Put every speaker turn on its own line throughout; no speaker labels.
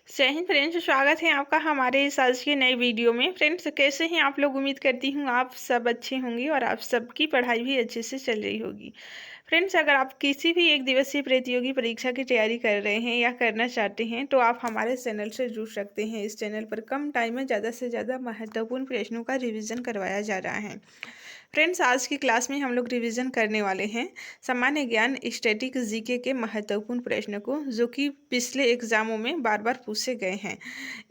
जय हिंद फ्रेंड्स, स्वागत है आपका हमारे इस आज के नए वीडियो में। फ्रेंड्स, कैसे हैं आप लोग? उम्मीद करती हूँ आप सब अच्छे होंगे और आप सबकी पढ़ाई भी अच्छे से चल रही होगी। फ्रेंड्स, अगर आप किसी भी एक दिवसीय प्रतियोगी परीक्षा की तैयारी कर रहे हैं या करना चाहते हैं तो आप हमारे चैनल से जुड़ सकते हैं। इस चैनल पर कम टाइम में ज़्यादा से ज़्यादा महत्वपूर्ण प्रश्नों का रिवीजन करवाया जा रहा है। फ्रेंड्स, आज की क्लास में हम लोग रिवीजन करने वाले हैं सामान्य ज्ञान स्टैटिक जीके के महत्वपूर्ण प्रश्न को, जो कि पिछले एग्जामों में बार बार पूछे गए हैं।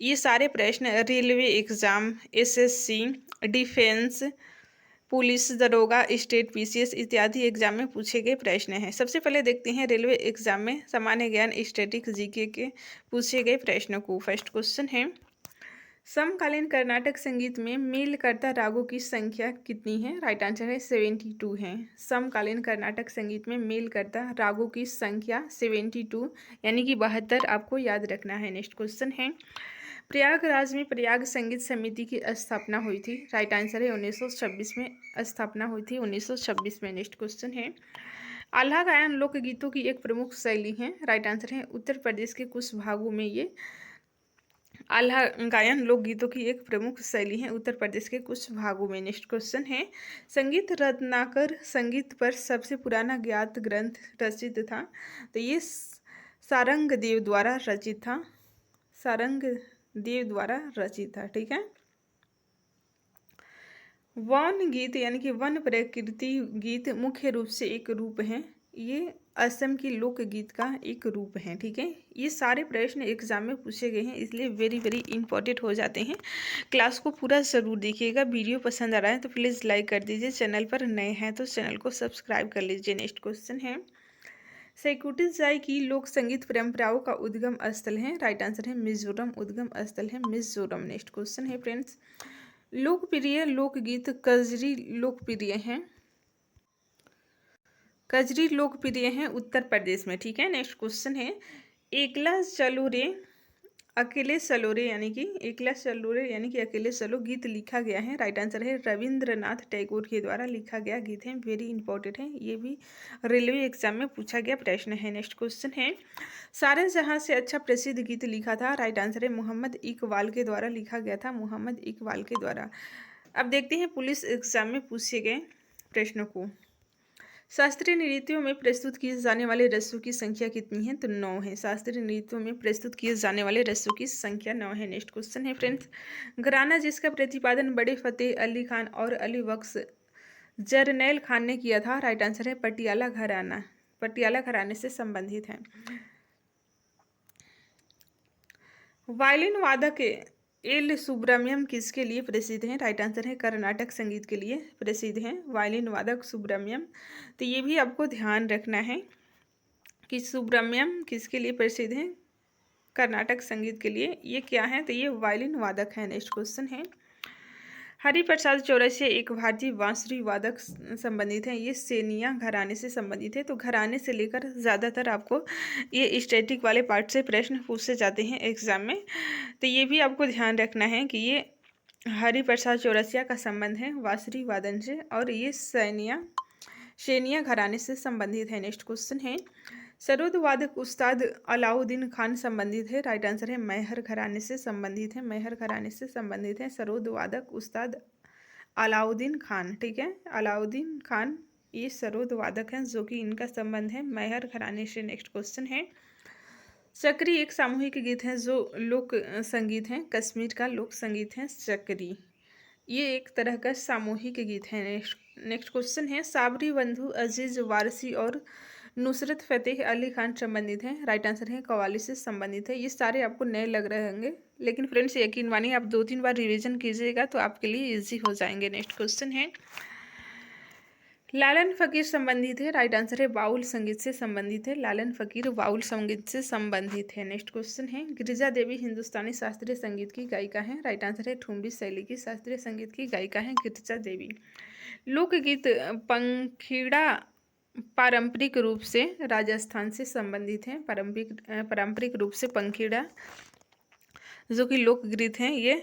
ये सारे प्रश्न railway exam, SSC, defence, police दरोगा, स्टेट पीसीएस इत्यादि एग्जाम में पूछे गए प्रश्न हैं। सबसे पहले देखते हैं रेलवे एग्जाम में सामान्य ज्ञान स्टैटिक जीके के पूछे गए प्रश्नों को। फर्स्ट क्वेश्चन है, समकालीन कर्नाटक संगीत में मेलकर्ता रागों की संख्या कितनी है? राइट आंसर है 72 है। समकालीन कर्नाटक संगीत में मेलकर्ता रागों की संख्या 72 यानी कि 72 आपको याद रखना है। नेक्स्ट क्वेश्चन है, प्रयागराज में प्रयाग संगीत समिति की स्थापना हुई थी? राइट आंसर है 1926 में स्थापना हुई थी, 1926 में। नेक्स्ट क्वेश्चन है, आल्हा गायन लोकगीतों की एक प्रमुख शैली है? राइट आंसर है उत्तर प्रदेश के कुछ भागों में ये आल्हा गायन लोकगीतों की एक प्रमुख शैली है, उत्तर प्रदेश के कुछ भागों में। नेक्स्ट क्वेश्चन है, संगीत रत्नाकर संगीत पर सबसे पुराना ज्ञात ग्रंथ रचित था? तो ये सारंग देव द्वारा रचित था, सारंग देव द्वारा रचित था। ठीक है। वन गीत यानी कि वन प्रकृति गीत मुख्य रूप से एक रूप है, ये असम की लोकगीत का एक रूप है। ठीक है। ये सारे प्रश्न एग्जाम में पूछे गए हैं, इसलिए वेरी वेरी इंपॉर्टेंट हो जाते हैं। क्लास को पूरा ज़रूर देखिएगा। वीडियो पसंद आ रहा है तो प्लीज़ लाइक कर दीजिए। चैनल पर नए हैं तो चैनल को सब्सक्राइब कर लीजिए। नेक्स्ट क्वेश्चन है, सेकुटिस जाई की लोक संगीत परंपराओं का उद्गम स्थल है? राइट आंसर है मिजोरम, उद्गम स्थल है मिजोरम। नेक्स्ट क्वेश्चन है फ्रेंड्स, लोकप्रिय लोकगीत कजरी लोकप्रिय हैं? कजरी लोकप्रिय हैं उत्तर प्रदेश में। ठीक है। नेक्स्ट क्वेश्चन है, एकला चलो रे अकेले चलो रे यानी कि एकला चलो रे यानी कि अकेले चलो गीत लिखा गया है? राइट आंसर है रविंद्रनाथ टैगोर के द्वारा लिखा गया गीत है। वेरी इंपॉर्टेंट है, ये भी रेलवे एग्जाम में पूछा गया प्रश्न है। नेक्स्ट क्वेश्चन है, सारे जहां से अच्छा प्रसिद्ध गीत लिखा था? राइट आंसर है मोहम्मद इकबाल के द्वारा लिखा गया था, मोहम्मद इकबाल के द्वारा। अब देखते हैं पुलिस एग्जाम में पूछे गए प्रश्नों को। शास्त्रीय नृत्यों में प्रस्तुत किए जाने वाले रसों की संख्या कितनी है? तो 9 है। शास्त्रीय नृत्यों में प्रस्तुत किए जाने वाले रसों की संख्या 9 है। नेक्स्ट क्वेश्चन है फ्रेंड्स, घराना जिसका प्रतिपादन बड़े फतेह अली खान और अली बख्श जरनैल खान ने किया था? राइट आंसर है पटियाला घराना, पटियाला घराने से संबंधित है। वायलिन वादक एल सुब्रमण्यम किसके लिए प्रसिद्ध हैं? राइट आंसर है कर्नाटक संगीत के लिए प्रसिद्ध हैं वायलिन वादक सुब्रमण्यम। तो ये भी आपको ध्यान रखना है कि सुब्रमण्यम किसके लिए प्रसिद्ध हैं? कर्नाटक संगीत के लिए। ये क्या है? तो ये वायलिन वादक है। नेक्स्ट क्वेश्चन है, हरिप्रसाद चौरसिया एक भारतीय बांसुरी वादक संबंधित है? ये सेनिया घराने से संबंधित है। तो घराने से लेकर ज़्यादातर आपको ये स्टैटिक वाले पार्ट से प्रश्न पूछे जाते हैं एग्जाम में, तो ये भी आपको ध्यान रखना है कि ये हरिप्रसाद चौरसिया का संबंध है बांसुरी वादन से, और ये सेनिया घराने से संबंधित है। नेक्स्ट क्वेश्चन है, सरोद वादक उस्ताद अलाउद्दीन खान संबंधित है? राइट आंसर है मैहर घराने से संबंधित है, मैहर घराने से संबंधित है सरोद वादक उस्ताद अलाउद्दीन खान। ठीक है, अलाउद्दीन खान ये सरोद वादक हैं जो कि इनका संबंध है मैहर घराने से। नेक्स्ट क्वेश्चन है, चक्री एक सामूहिक गीत है जो लोक संगीत है? कश्मीर का लोक संगीत है चक्री, ये एक तरह का सामूहिक गीत है। नेक्स्ट क्वेश्चन है, साबरी बंधु अजीज वारसी और नुसरत फतेह अली खान संबंधित हैं? राइट आंसर है कव्वाली से संबंधित है। ये सारे आपको नए लग रहे होंगे, लेकिन फ्रेंड्स यकीन मानिए आप 2-3 बार रिवीजन कीजिएगा तो आपके लिए इजी हो जाएंगे। नेक्स्ट क्वेश्चन है, लालन फकीर संबंधित है? राइट आंसर है बाउल संगीत से संबंधित है, लालन फकीर बाउल संगीत से संबंधित है। नेक्स्ट क्वेश्चन है, गिरिजा देवी हिंदुस्तानी शास्त्रीय संगीत की गायिका है? राइट आंसर है ठुमरी शैली की शास्त्रीय संगीत की गायिका है गिरिजा देवी। लोकगीत पंखीड़ा पारंपरिक रूप से राजस्थान से संबंधित है? पारंपरिक रूप से पंखीड़ा जो कि लोकगीत हैं ये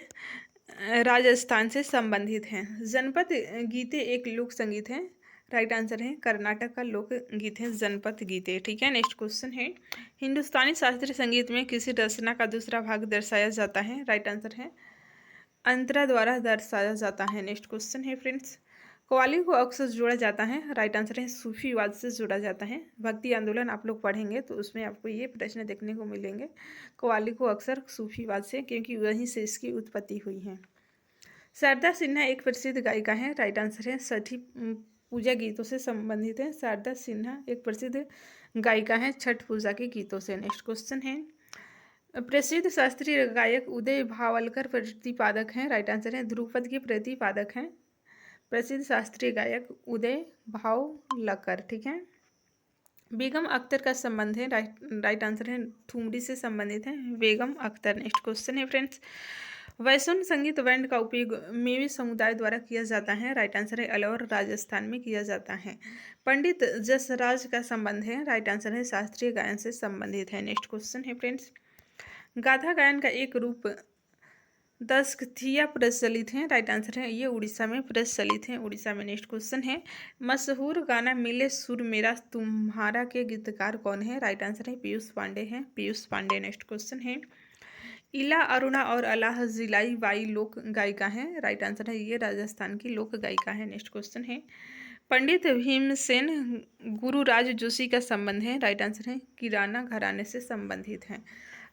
राजस्थान से संबंधित हैं। जनपद गीते एक लोक संगीत है? राइट आंसर है कर्नाटक का लोकगीत है जनपद गीते। ठीक है, नेक्स्ट क्वेश्चन है हिंदुस्तानी शास्त्रीय संगीत में किसी रचना का दूसरा भाग दर्शाया जाता है? राइट आंसर है अंतरा द्वारा दर्शाया जाता है। नेक्स्ट क्वेश्चन है फ्रेंड्स कव्वाली को अक्सर जोड़ा जाता है? राइट आंसर है सूफीवाद से जोड़ा जाता है। भक्ति आंदोलन आप लोग पढ़ेंगे तो उसमें आपको ये प्रश्न देखने को मिलेंगे। कव्वाली को अक्सर सूफीवाद से, क्योंकि वहीं से इसकी उत्पत्ति हुई है। शारदा सिन्हा एक प्रसिद्ध गायिका है? राइट आंसर है छठी पूजा गीतों से संबंधित है। शारदा सिन्हा एक प्रसिद्ध गायिका है छठ पूजा के गीतों से। नेक्स्ट क्वेश्चन है प्रसिद्ध शास्त्रीय गायक उदय भावलकर प्रतिपादक हैं? राइट आंसर है ध्रुपद के प्रतिपादक हैं प्रसिद्ध शास्त्रीय गायक उदय भावलकर। ठीक है, बेगम अख्तर का संबंध है? राइट आंसर है ठुमरी से संबंधित है बेगम अख्तर। नेक्स्ट क्वेश्चन है फ्रेंड्स वैष्णव संगीत बैंड का उपयोग मेवी समुदाय द्वारा किया जाता है? राइट आंसर है अलवर राजस्थान में किया जाता है। पंडित जसराज का संबंध है? राइट आंसर है शास्त्रीय गायन से संबंधित है। नेक्स्ट क्वेश्चन है फ्रेंड्स गाथा गायन का एक रूप दशकथिया प्रचलित है? राइट आंसर है ये उड़ीसा में प्रचलित है, उड़ीसा में। नेक्स्ट क्वेश्चन है मशहूर गाना मिले सुर मेरा तुम्हारा के गीतकार कौन है? राइट आंसर है पीयूष पांडे हैं, पीयूष पांडे। नेक्स्ट क्वेश्चन है इला अरुणा और अलाह जिलाई बाई लोक गायिका हैं? राइट आंसर है ये राजस्थान की लोक गायिका है। नेक्स्ट क्वेश्चन है पंडित भीमसेन गुरुराज जोशी का संबंध है? राइट आंसर है किराना घराने से संबंधित है।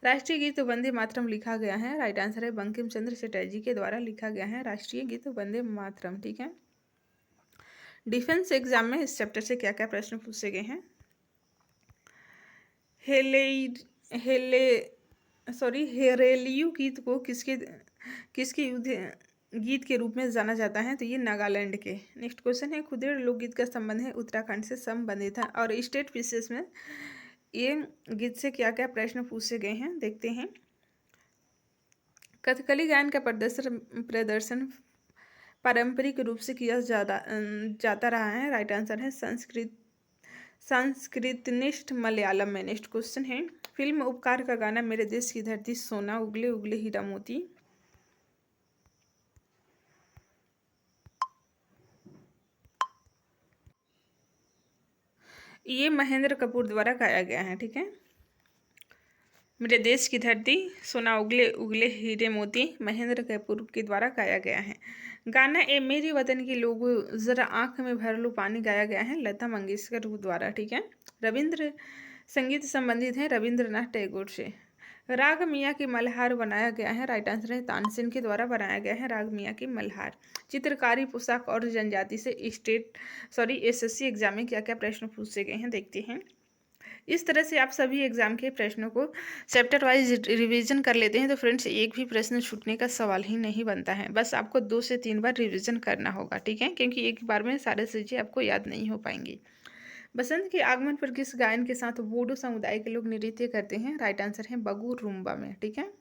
राष्ट्रीय गीत वंदे मातरम लिखा गया है? राइट आंसर है बंकिम चंद्र चटर्जी के द्वारा लिखा गया है राष्ट्रीय गीत वंदे मातरम। ठीक है, डिफेंस एग्जाम में इस चैप्टर से क्या क्या प्रश्न पूछे गए हैं? हेरेलियू गीत को किसके युद्ध गीत के रूप में जाना जाता है? तो ये नागालैंड के। नेक्स्ट क्वेश्चन है खुदेड़ लोकगीत का संबंध है उत्तराखंड से संबंधित है। और स्टेट पीसेस में ये गीत से क्या क्या प्रश्न पूछे गए हैं देखते हैं। कथकली गायन का प्रदर्शन पारंपरिक रूप से किया जाता रहा है? राइट आंसर है संस्कृतनिष्ठ मलयालम में। नेक्स्ट क्वेश्चन है फिल्म उपकार का गाना मेरे देश की धरती सोना उगले उगले हीरा मोती ये महेंद्र कपूर द्वारा गाया गया है। ठीक है, मेरे देश की धरती सोना उगले उगले हीरे मोती महेंद्र कपूर के द्वारा गाया गया है। गाना ए मेरी वतन के लोगों जरा आंख में भर लो पानी गाया गया है लता मंगेशकर द्वारा। ठीक है, रविंद्र संगीत संबंधित है रविंद्रनाथ टैगोर से। राग मियाँ की मल्हार बनाया गया है? राइट आंसर है तानसेन के द्वारा बनाया गया है राग मियाँ की मल्हार। चित्रकारी पोशाक और जनजाति से एसएससी एग्जाम में क्या क्या प्रश्न पूछे गए हैं देखते हैं। इस तरह से आप सभी एग्जाम के प्रश्नों को चैप्टर वाइज रिवीजन कर लेते हैं तो फ्रेंड्स एक भी प्रश्न छूटने का सवाल ही नहीं बनता है। बस आपको 2 से 3 बार रिवीजन करना होगा। ठीक है, क्योंकि एक बार में सारी चीज़ें आपको याद नहीं हो पाएंगी। बसंत के आगमन पर किस गायन के साथ बोडो समुदाय के लोग नृत्य करते हैं? राइट आंसर है बगू रूम्बा में। ठीक है,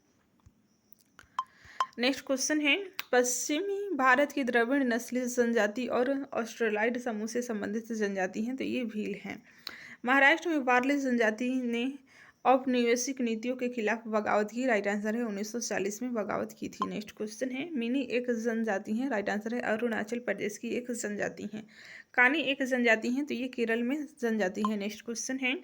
नेक्स्ट क्वेश्चन है पश्चिमी भारत की द्रविड़ नस्लीय जनजाति और ऑस्ट्रेलाइड समूह से संबंधित जनजाति हैं? तो ये भील हैं। महाराष्ट्र में वारली जनजाति ने औपनिवेशिक नीतियों के खिलाफ बगावत की? राइट आंसर है 1940 में बगावत की थी। नेक्स्ट क्वेश्चन है मिनी एक जनजाति है? राइट आंसर है अरुणाचल प्रदेश की एक जनजाति है। कानी एक जनजाति है? तो ये केरल में जनजाति है। नेक्स्ट क्वेश्चन है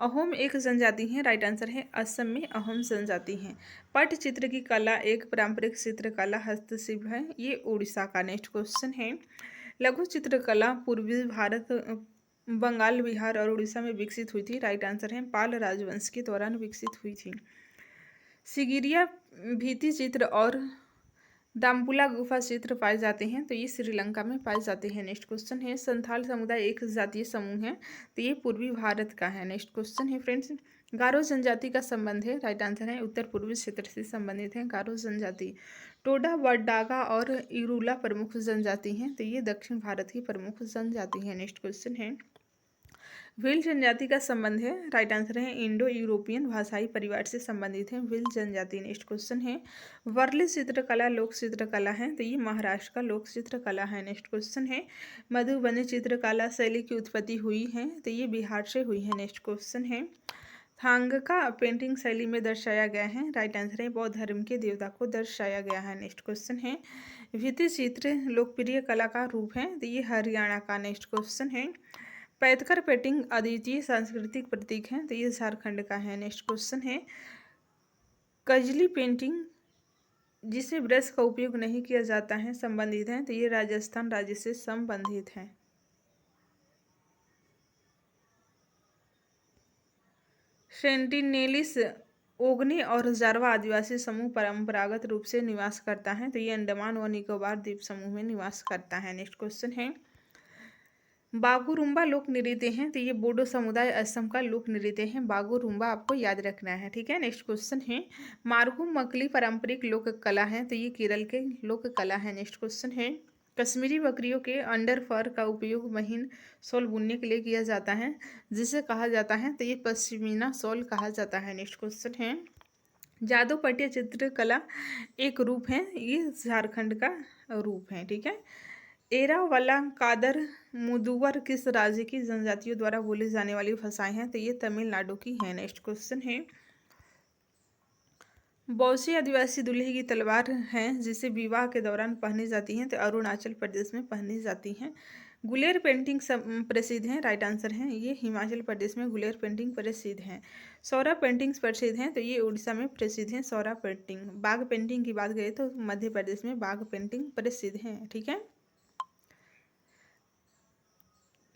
अहोम एक जनजाति है? राइट आंसर है असम में अहोम जनजाति है। पटचित्र की कला एक पारंपरिक चित्रकला हस्तशिल्प है? ये उड़ीसा का। नेक्स्ट क्वेश्चन है लघु चित्रकला पूर्वी भारत बंगाल बिहार और उड़ीसा में विकसित हुई थी? राइट आंसर है पाल राजवंश के दौरान विकसित हुई थी। सिगिरिया भित्ति चित्र और दाम्पुला गुफा चित्र पाए जाते हैं? तो ये श्रीलंका में पाए जाते हैं। नेक्स्ट क्वेश्चन है संथाल समुदाय एक जातीय समूह है? तो ये पूर्वी भारत का है। नेक्स्ट क्वेश्चन है फ्रेंड्स गारो जनजाति का संबंध है? राइट आंसर है उत्तर पूर्वी क्षेत्र से संबंधित है गारो जनजाति। टोडा बडागा और इरूला प्रमुख जनजाति हैं? तो ये दक्षिण भारत की प्रमुख जनजाति है। नेक्स्ट क्वेश्चन है भील जनजाति का संबंध है? राइट आंसर है इंडो यूरोपियन भाषाई परिवार से संबंधित है भील जनजाति। नेक्स्ट क्वेश्चन है वर्ली चित्रकला लोक चित्रकला है? तो ये महाराष्ट्र का लोक चित्रकला है। नेक्स्ट क्वेश्चन है मधुबनी चित्रकला शैली की उत्पत्ति हुई है? तो ये बिहार से हुई है। नेक्स्ट क्वेश्चन है थांगका पेंटिंग शैली में दर्शाया गया है? राइट आंसर है बौद्ध धर्म के देवता को दर्शाया गया है। नेक्स्ट क्वेश्चन है, भित्ति चित्र लोकप्रिय कला का रूप है? तो ये हरियाणा का। नेक्स्ट क्वेश्चन है, पैदकर पेंटिंग अद्वितीय सांस्कृतिक प्रतीक है? तो ये झारखंड का है। नेक्स्ट क्वेश्चन है, कजली पेंटिंग जिसमें ब्रश का उपयोग नहीं किया जाता है संबंधित है? तो ये राजस्थान राज्य से संबंधित है। सेंटिनेलिस ओगने और जारवा आदिवासी समूह परंपरागत रूप से निवास करता है? तो ये अंडमान व निकोबार द्वीप समूह में निवास करता है। नेक्स्ट क्वेश्चन है, बागुरुम्बा लोक नृत्य हैं? तो ये बोडो समुदाय असम का लोक नृत्य है। बागुरुम्बा आपको याद रखना है, ठीक है। नेक्स्ट क्वेश्चन है, मारगू मकली पारंपरिक लोक कला है? तो ये केरल के लोक कला है। नेक्स्ट क्वेश्चन है, कश्मीरी बकरियों के अंडर फर का उपयोग महीन शॉल बुनने के लिए किया जाता है, जिसे कहा जाता है? तो ये पश्मीना शॉल कहा जाता है। नेक्स्ट क्वेश्चन है, जादू पट्टिया चित्रकला एक रूप है? ये झारखंड का रूप है, ठीक है। एरावला कादर मुदुवर किस राज्य की जनजातियों द्वारा बोली जाने वाली भाषाएं हैं? तो ये तमिलनाडु की है। नेक्स्ट क्वेश्चन है, बौसी आदिवासी दूल्हे की तलवार है जिसे विवाह के दौरान पहनी जाती है? तो अरुणाचल प्रदेश में पहनी जाती हैं। गुलेर पेंटिंग प्रसिद्ध है? राइट आंसर है ये हिमाचल प्रदेश में गुलेर पेंटिंग प्रसिद्ध है। सौरा पेंटिंग्स प्रसिद्ध हैं? तो ये उड़ीसा में प्रसिद्ध है सौरा पेंटिंग। बाघ पेंटिंग की बात करें तो मध्य प्रदेश में बाघ पेंटिंग प्रसिद्ध है, ठीक है।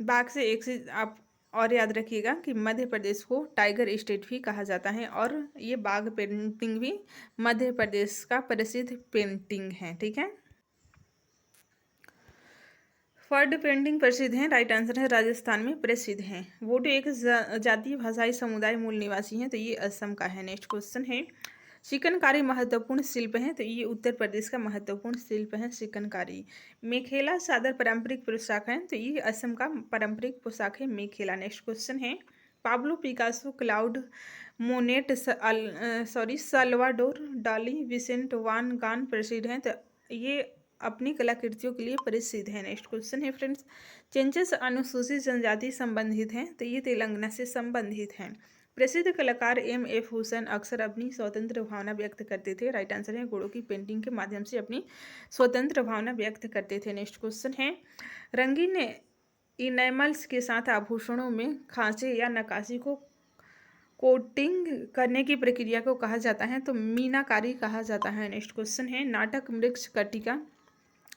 बाघ से एक चीज आप और याद रखिएगा कि मध्य प्रदेश को टाइगर स्टेट भी कहा जाता है, और ये बाघ पेंटिंग भी मध्य प्रदेश का प्रसिद्ध पेंटिंग है, ठीक है। फर्ड पेंटिंग प्रसिद्ध है? राइट आंसर है राजस्थान में प्रसिद्ध है। वोडो एक जातीय भाषाई समुदाय मूल निवासी हैं? तो ये असम का है। नेक्स्ट क्वेश्चन है, चिकनकारी महत्वपूर्ण शिल्प है? तो ये उत्तर प्रदेश का महत्वपूर्ण शिल्प है चिकनकारी। मेखेला चादर पारंपरिक पोशाक है? तो ये असम का पारंपरिक पोशाक है मेखेला। नेक्स्ट क्वेश्चन है, Pablo Picasso, Claude Monet, Salvador Dali, Vincent वान गान प्रसिद्ध हैं? तो ये अपनी कलाकृतियों के लिए प्रसिद्ध है। नेक्स्ट क्वेश्चन है फ्रेंड्स, चेंचेस अनुसूचित जनजाति संबंधित हैं? तो ये तेलंगाना से संबंधित हैं। प्रसिद्ध कलाकार M.F. हुसैन अक्सर अपनी स्वतंत्र भावना व्यक्त करते थे? राइट आंसर है घोड़ों की पेंटिंग के माध्यम से अपनी स्वतंत्र भावना व्यक्त करते थे। नेक्स्ट क्वेश्चन है, रंगीन इनेमल्स के साथ आभूषणों में खांचे या नक्काशी को कोटिंग करने की प्रक्रिया को कहा जाता है? तो मीनाकारी कहा जाता है। नेक्स्ट क्वेश्चन है, नाटक मृक्ष कटिका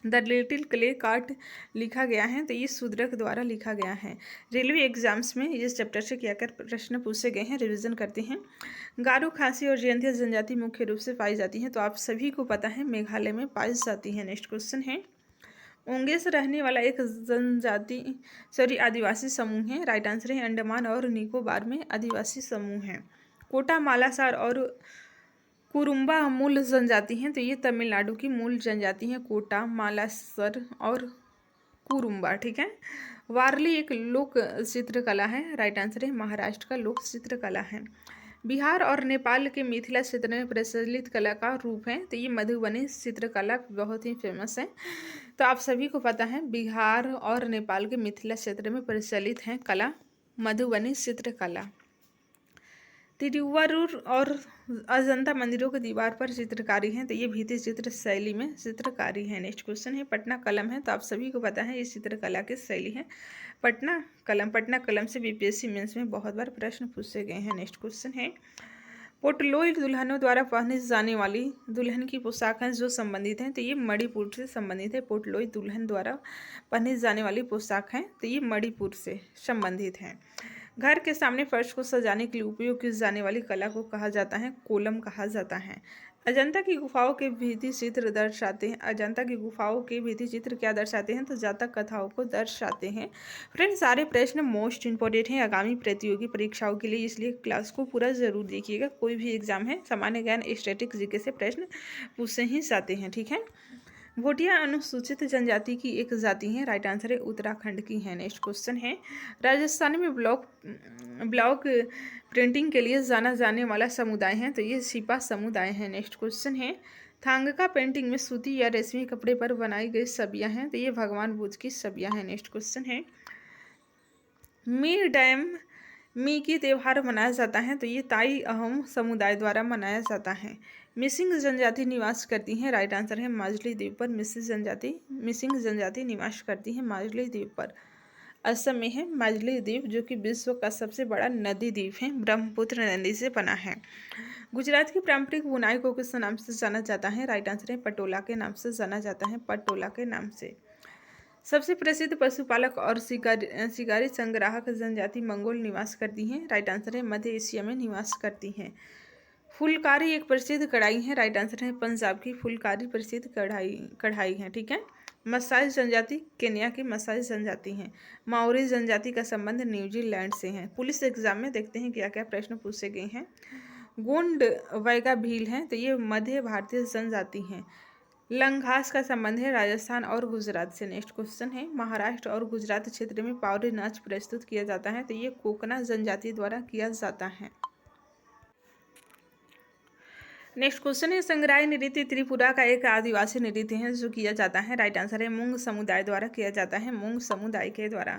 द लिटिल क्ले कार्ट लिखा गया है? तो ये शूद्रक द्वारा लिखा गया है। रेलवे एग्जाम्स में इस चैप्टर से क्या क्या प्रश्न पूछे गए हैं, रिवीजन करते हैं। गारो, खासी और जयंतिया जनजाति मुख्य रूप से पाई जाती हैं? तो आप सभी को पता है मेघालय में पाई जाती है। नेक्स्ट क्वेश्चन है, ओंगे से रहने वाला एक आदिवासी समूह है? राइट आंसर है अंडमान और निकोबार में आदिवासी समूह है। कोटा, मालासार और कुरुम्बा मूल जनजाति हैं? तो ये तमिलनाडु की मूल जनजाति हैं, कोटा, मालासर और कुरुम्बा, ठीक है। वारली एक लोक चित्रकला है? राइट आंसर है महाराष्ट्र का लोक चित्रकला है। बिहार और नेपाल के मिथिला क्षेत्र में प्रचलित कला का रूप है? तो ये मधुबनी चित्रकला बहुत ही फेमस है। तो आप सभी को पता है बिहार और नेपाल के मिथिला क्षेत्र में प्रचलित है कला मधुबनी चित्रकला। तिरुवरुर और अजंता मंदिरों की दीवार पर चित्रकारी है? तो ये भित्ति चित्र शैली में चित्रकारी है। नेक्स्ट क्वेश्चन है, पटना कलम है? तो आप सभी को पता है ये चित्रकला की शैली है पटना कलम। पटना कलम से बीपीएससी मेंस में बहुत बार प्रश्न पूछे गए हैं। नेक्स्ट क्वेश्चन है, पोटलोई दुल्हनों द्वारा पहने जाने वाली दुल्हन की पोशाक है जो संबंधित है? तो ये मणिपुर से संबंधित है। पोटलोई दुल्हन द्वारा पहने जाने वाली पोशाक है? तो ये मणिपुर से संबंधित है। घर के सामने फर्श को सजाने के लिए उपयोग की जाने वाली कला को कहा जाता है? कोलम कहा जाता है। अजंता की गुफाओं के भित्ति चित्र दर्शाते हैं? अजंता की गुफाओं के भित्ति चित्र क्या दर्शाते हैं? तो जातक कथाओं को दर्शाते हैं। फ्रेंड्स, सारे प्रश्न मोस्ट इंपॉर्टेंट हैं आगामी प्रतियोगी परीक्षाओं के लिए, इसलिए क्लास को पूरा जरूर देखिएगा। कोई भी एग्जाम है सामान्य ज्ञान स्टैटिक जीके से प्रश्न पूछे ही जाते हैं, ठीक है। भोटिया अनुसूचित जनजाति की एक जाति है? राइट आंसर है उत्तराखंड की है। नेक्स्ट क्वेश्चन है, राजस्थान में ब्लॉक प्रिंटिंग के लिए जाना जाने वाला समुदाय है? तो ये सिपा समुदाय है। नेक्स्ट क्वेश्चन है, थांगका पेंटिंग में सूती या रेशमी कपड़े पर बनाई गई छवियां हैं? तो ये भगवान बुद्ध की छवियां हैं। नेक्स्ट क्वेश्चन है, मीर डैम मीकी त्योहार मनाया जाता है, तो ये ताई अहोम समुदाय द्वारा मनाया जाता है। मिसिंग जनजाति निवास करती हैं, राइट आंसर है माजुली द्वीप पर। मिसिंग जनजाति निवास करती है माजुली द्वीप पर। असम में है माजुली द्वीप, जो कि विश्व का सबसे बड़ा नदी द्वीप है, ब्रह्मपुत्र नदी से बना है। गुजरात की पारंपरिक बुनाई को किस नाम से जाना जाता है, राइट आंसर है पटोला के नाम से जाना जाता है, पटोला के नाम से। सबसे प्रसिद्ध पशुपालक और शिकारी संग्राहक जनजाति मंगोल निवास करती हैं, राइट आंसर है मध्य एशिया में निवास करती हैं। फुलकारी एक प्रसिद्ध कढ़ाई है, राइट आंसर है पंजाब की फुलकारी प्रसिद्ध कढ़ाई है, ठीक है। मसाई जनजाति केन्या की मसाई जनजाति हैं। माओरी जनजाति का संबंध न्यूजीलैंड से है। पुलिस एग्जाम में देखते हैं क्या क्या प्रश्न पूछे गए हैं। गोंड वैगा भील हैं, तो ये मध्य भारतीय जनजाति हैं। लंघास का संबंध है राजस्थान और गुजरात से। नेक्स्ट क्वेश्चन है, महाराष्ट्र और गुजरात क्षेत्र में पावरी नाच प्रस्तुत किया जाता है, तो ये कोकना जनजाति द्वारा किया जाता है। नेक्स्ट क्वेश्चन है, संग्राही नृत्य त्रिपुरा का एक आदिवासी नृत्य है जो किया जाता है, राइट आंसर है मूंग समुदाय द्वारा किया जाता है, मूंग समुदाय के द्वारा।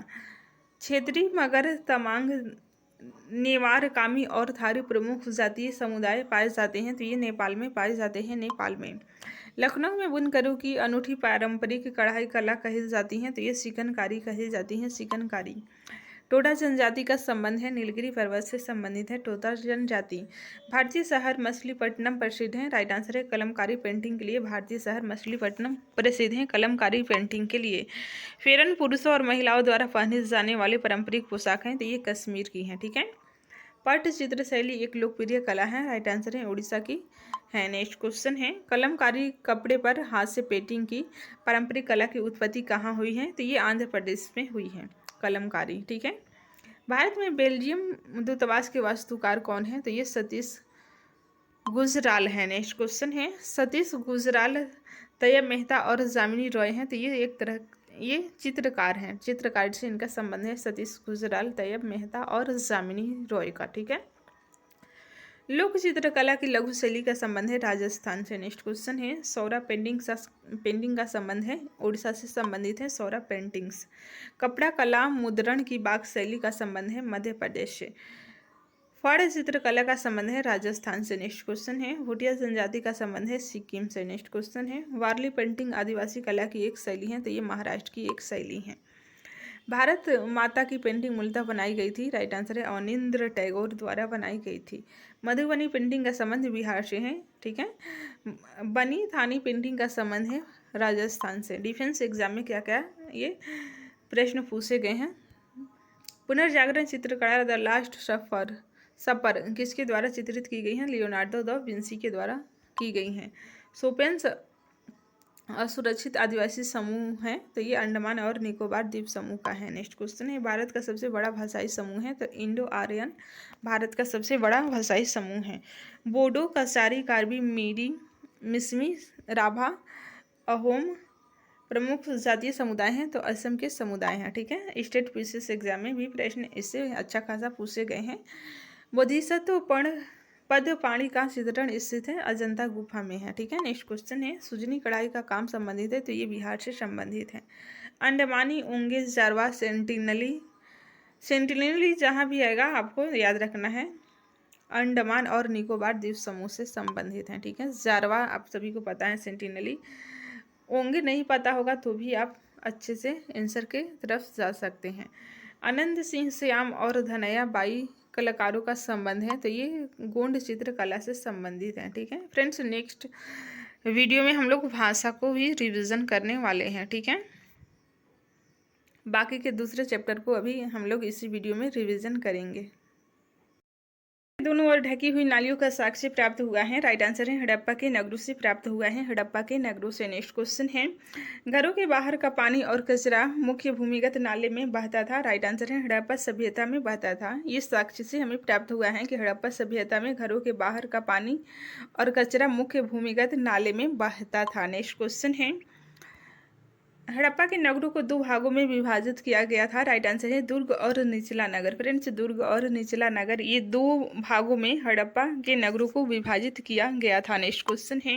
क्षेत्रीय मगर, तमांग, नेवार, कामी और थारू प्रमुख जातीय समुदाय पाए जाते हैं, तो ये नेपाल में पाए जाते हैं, नेपाल में। लखनऊ में बुनकरों की अनूठी पारंपरिक कढ़ाई कला कही जाती है, तो ये चिकनकारी कही जाती है, चिकनकारी। टोडा जनजाति का संबंध है नीलगिरी पर्वत से संबंधित है, टोडा जनजाति। भारतीय शहर मछलीपट्टनम प्रसिद्ध है, राइट आंसर है कलमकारी पेंटिंग के लिए भारतीय शहर मछलीपट्टनम प्रसिद्ध है, कलमकारी पेंटिंग के लिए। फेरन पुरुषों और महिलाओं द्वारा पहने जाने वाले पारंपरिक पोशाक हैं, तो ये कश्मीर की हैं, ठीक है। पट्टचित्र शैली एक लोकप्रिय कला है, राइट आंसर है उड़ीसा की है। नेक्स्ट क्वेश्चन है, कलमकारी कपड़े पर हाथ से पेंटिंग की पारंपरिक कला की उत्पत्ति कहाँ हुई है, तो ये आंध्र प्रदेश में हुई है कलमकारी, ठीक है। भारत में बेल्जियम दूतावास के वास्तुकार कौन है, तो ये सतीश गुजराल है। नेक्स्ट क्वेश्चन है, सतीश गुजराल, तैयब मेहता और जामिनी रॉय हैं, तो ये चित्रकार हैं, चित्रकार से इनका संबंध है, सतीश गुजराल, तैयब मेहता और जामिनी रॉय का, ठीक है। लोक चित्रकला की लघु शैली का संबंध है राजस्थान से। नेक्स्ट क्वेश्चन है, सौरा पेंटिंग का संबंध है उड़ीसा से संबंधित है, सौरा पेंटिंग्स। कपड़ा कला मुद्रण की बाग शैली का संबंध है मध्य प्रदेश से। फड़ चित्रकला का संबंध है राजस्थान से। नेक्स्ट क्वेश्चन है, भूटिया जनजाति का संबंध है सिक्किम से। नेक्स्ट क्वेश्चन है, वारली पेंटिंग आदिवासी कला की एक शैली है, तो ये महाराष्ट्र की एक शैली है। भारत माता की पेंटिंग मूलतः बनाई गई थी, राइट आंसर है अवनींद्र टैगोर द्वारा बनाई गई थी। मधुबनी पेंटिंग का संबंध बिहार से है, ठीक है। बनी थानी पेंटिंग का संबंध है राजस्थान से। डिफेंस एग्जाम में क्या क्या ये प्रश्न पूछे गए हैं। पुनर्जागरण चित्रकला द लास्ट सफर किसके द्वारा चित्रित की गई है, लियोनार्डो दा विंसी के द्वारा की गई हैं। सोपेंस असुरक्षित आदिवासी समूह है, तो ये अंडमान और निकोबार द्वीप समूह का है। नेक्स्ट क्वेश्चन है, भारत का सबसे बड़ा भाषाई समूह है, तो इंडो आर्यन भारत का सबसे बड़ा भाषाई समूह है। बोडो, कसारी, कार्बी, मीरी, मिसमी, राभा, अहोम प्रमुख जातीय समुदाय हैं, तो असम के समुदाय हैं, ठीक है। स्टेट पीसीएस एग्जाम में भी प्रश्न इससे अच्छा खासा पूछे गए हैं। बोधिसत्व पद पाणी का चित्रण स्थित है अजंता गुफा में है, ठीक है। नेक्स्ट क्वेश्चन है, सुजनी कढ़ाई का काम संबंधित है, तो ये बिहार से संबंधित है। अंडमानी, ओंगे, जारवा, सेंटिनली जहाँ भी आएगा आपको याद रखना है, अंडमान और निकोबार द्वीप समूह से संबंधित हैं, ठीक है। जारवा आप सभी को पता है, सेंटिनली, ओंगे नहीं पता होगा तो भी आप अच्छे से आंसर के तरफ जा सकते हैं। आनंद सिंह श्याम और धनया बाई कलाकारों का संबंध है, तो ये गोंड चित्रकला से संबंधित है, ठीक है। फ्रेंड्स, नेक्स्ट वीडियो में हम लोग भाषा को भी रिवीजन करने वाले हैं, ठीक है। बाकी के दूसरे चैप्टर को अभी हम लोग इसी वीडियो में रिवीजन करेंगे। दोनों ओर ढकी हुई नालियों का साक्ष्य प्राप्त हुआ है, राइट आंसर है हड़प्पा के नगरों से प्राप्त हुआ है, हड़प्पा के नगरों से। नेक्स्ट क्वेश्चन है, घरों के बाहर का पानी और कचरा मुख्य भूमिगत नाले में बहता था, राइट आंसर है हड़प्पा सभ्यता में बहता था। ये साक्ष्य से हमें प्राप्त हुआ है कि हड़प्पा सभ्यता में घरों के बाहर का पानी और कचरा मुख्य भूमिगत नाले में बहता था। नेक्स्ट क्वेश्चन है, हड़प्पा के नगरों को दो भागों में विभाजित किया गया था, राइट आंसर है दुर्ग और निचला नगर। फ्रेंड्स, दुर्ग और निचला नगर ये दो भागों में हड़प्पा के नगरों को विभाजित किया गया था। नेक्स्ट क्वेश्चन है,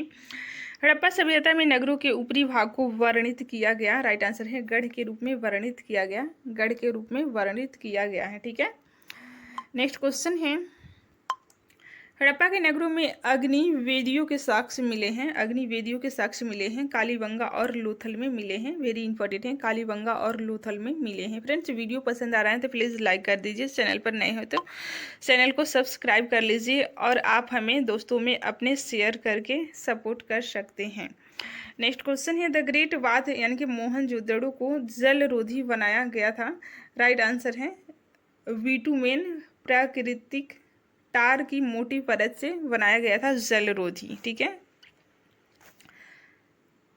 हड़प्पा सभ्यता में नगरों के ऊपरी भाग को वर्णित किया गया, राइट आंसर है गढ़ के रूप में वर्णित किया गया, गढ़ के रूप में वर्णित किया गया है, ठीक है। नेक्स्ट क्वेश्चन है, हड़प्पा के नगरों में अग्नि वेदियों के साक्ष्य मिले हैं। अग्नि वेदियों के साक्ष्य मिले हैं, कालीबंगा और लोथल में मिले हैं। वेरी इंपॉर्टेंट है, कालीबंगा और लोथल में मिले हैं। फ्रेंड्स, वीडियो पसंद आ रहा है तो प्लीज़ लाइक कर दीजिए, चैनल पर नए हो तो चैनल को सब्सक्राइब कर लीजिए और आप हमें दोस्तों में अपने शेयर करके सपोर्ट कर सकते हैं। नेक्स्ट क्वेश्चन है, द ग्रेट बाथ यानी कि मोहनजोदड़ो को जलरोधी बनाया गया था। राइट आंसर है बिटुमेन, प्राकृतिक टार की मोटी परत से बनाया गया था जलरोधी। ठीक है।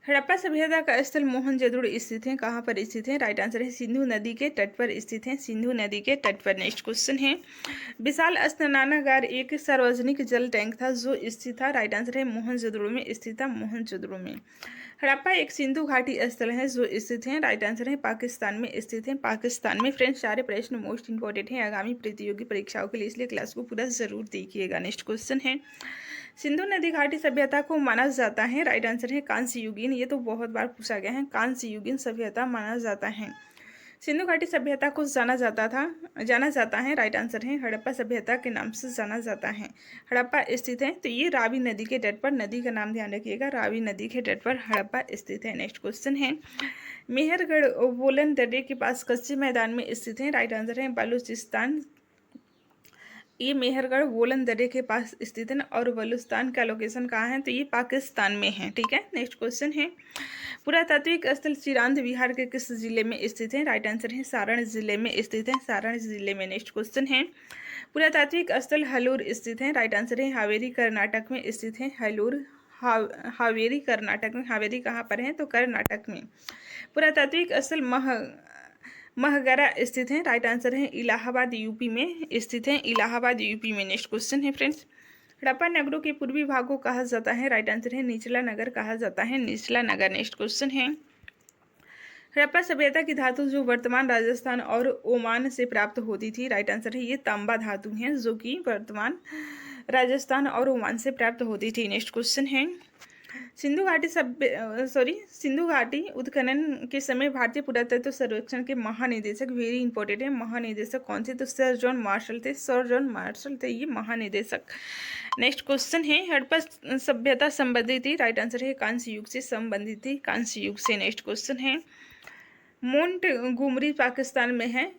हड़प्पा सभ्यता का स्थल मोहनजोदड़ो स्थित है। कहाँ पर स्थित है? राइट आंसर है सिंधु नदी के तट पर स्थित है। सिंधु नदी के तट पर। नेक्स्ट क्वेश्चन है, विशाल स्नानागार एक सार्वजनिक जल टैंक था जो स्थित था। राइट आंसर है मोहनजोदड़ो में स्थित था। मोहनजोदड़ो में। हड़प्पा एक सिंधु घाटी स्थल है जो स्थित है। राइट आंसर है पाकिस्तान में स्थित है। पाकिस्तान में। फ्रेंड्स, सारे प्रश्न मोस्ट इंपॉर्टेंट है आगामी प्रतियोगी परीक्षाओं के लिए, इसलिए क्लास को पूरा जरूर देखिएगा। नेक्स्ट क्वेश्चन है, सिंधु नदी घाटी सभ्यता को माना जाता है। राइट आंसर है कांस्य युगीन। ये तो बहुत बार पूछा गया है, कांस्य युगीन सभ्यता माना जाता है। सिंधु घाटी सभ्यता को जाना जाता है। राइट आंसर है हड़प्पा सभ्यता के नाम से जाना जाता है। हड़प्पा स्थित है तो ये रावी नदी के तट पर, नदी का नाम ध्यान रखिएगा, रावी नदी के तट पर हड़प्पा स्थित है। नेक्स्ट क्वेश्चन है, मेहरगढ़ वोलन दर्रे के पास कच्चे मैदान में स्थित है। राइट आंसर है बलूचिस्तान। ये मेहरगढ़ वोलन दर्रे के पास स्थित है और बलूचिस्तान का लोकेशन कहाँ है? तो ये पाकिस्तान में है। ठीक है। नेक्स्ट क्वेश्चन है, पुरातात्विक स्थल चिरांद बिहार के किस जिले में स्थित है? राइट आंसर है सारण जिले में स्थित है। सारण जिले में। नेक्स्ट क्वेश्चन है, पुरातात्विक स्थल हलूर स्थित है। राइट आंसर है हावेरी कर्नाटक में स्थित है। हलूर हावेरी कर्नाटक में। हावेरी कहाँ पर है? तो कर्नाटक में। पुरातात्विक स्थल महगरा स्थित है। राइट आंसर है इलाहाबाद यूपी में स्थित है। इलाहाबाद यूपी में। नेक्स्ट क्वेश्चन है फ्रेंड्स, हड़प्पा नगरों के पूर्वी भाग को कहा जाता है। राइट आंसर है निचला नगर कहा जाता है। निचला नगर। नेक्स्ट क्वेश्चन है, हड़प्पा सभ्यता की धातु जो वर्तमान राजस्थान और ओमान से प्राप्त होती थी। राइट आंसर है ये तांबा धातु है जो कि वर्तमान राजस्थान और ओमान से प्राप्त होती थी। नेक्स्ट क्वेश्चन है, सिंधु घाटी उत्खनन के समय भारतीय पुरातत्व सर्वेक्षण के महानिदेशक, वेरी इंपॉर्टेंट है, महानिदेशक कौन से? तो सर जॉन मार्शल थे। सर जॉन मार्शल थे ये महानिदेशक। नेक्स्ट क्वेश्चन है, हड़प्पा सभ्यता संबंधित थी। राइट आंसर है कांस्य युग से संबंधित थी। कांस्य युग से। नेक्स्ट क्वेश्चन है, मोंट गुमरी पाकिस्तान में है।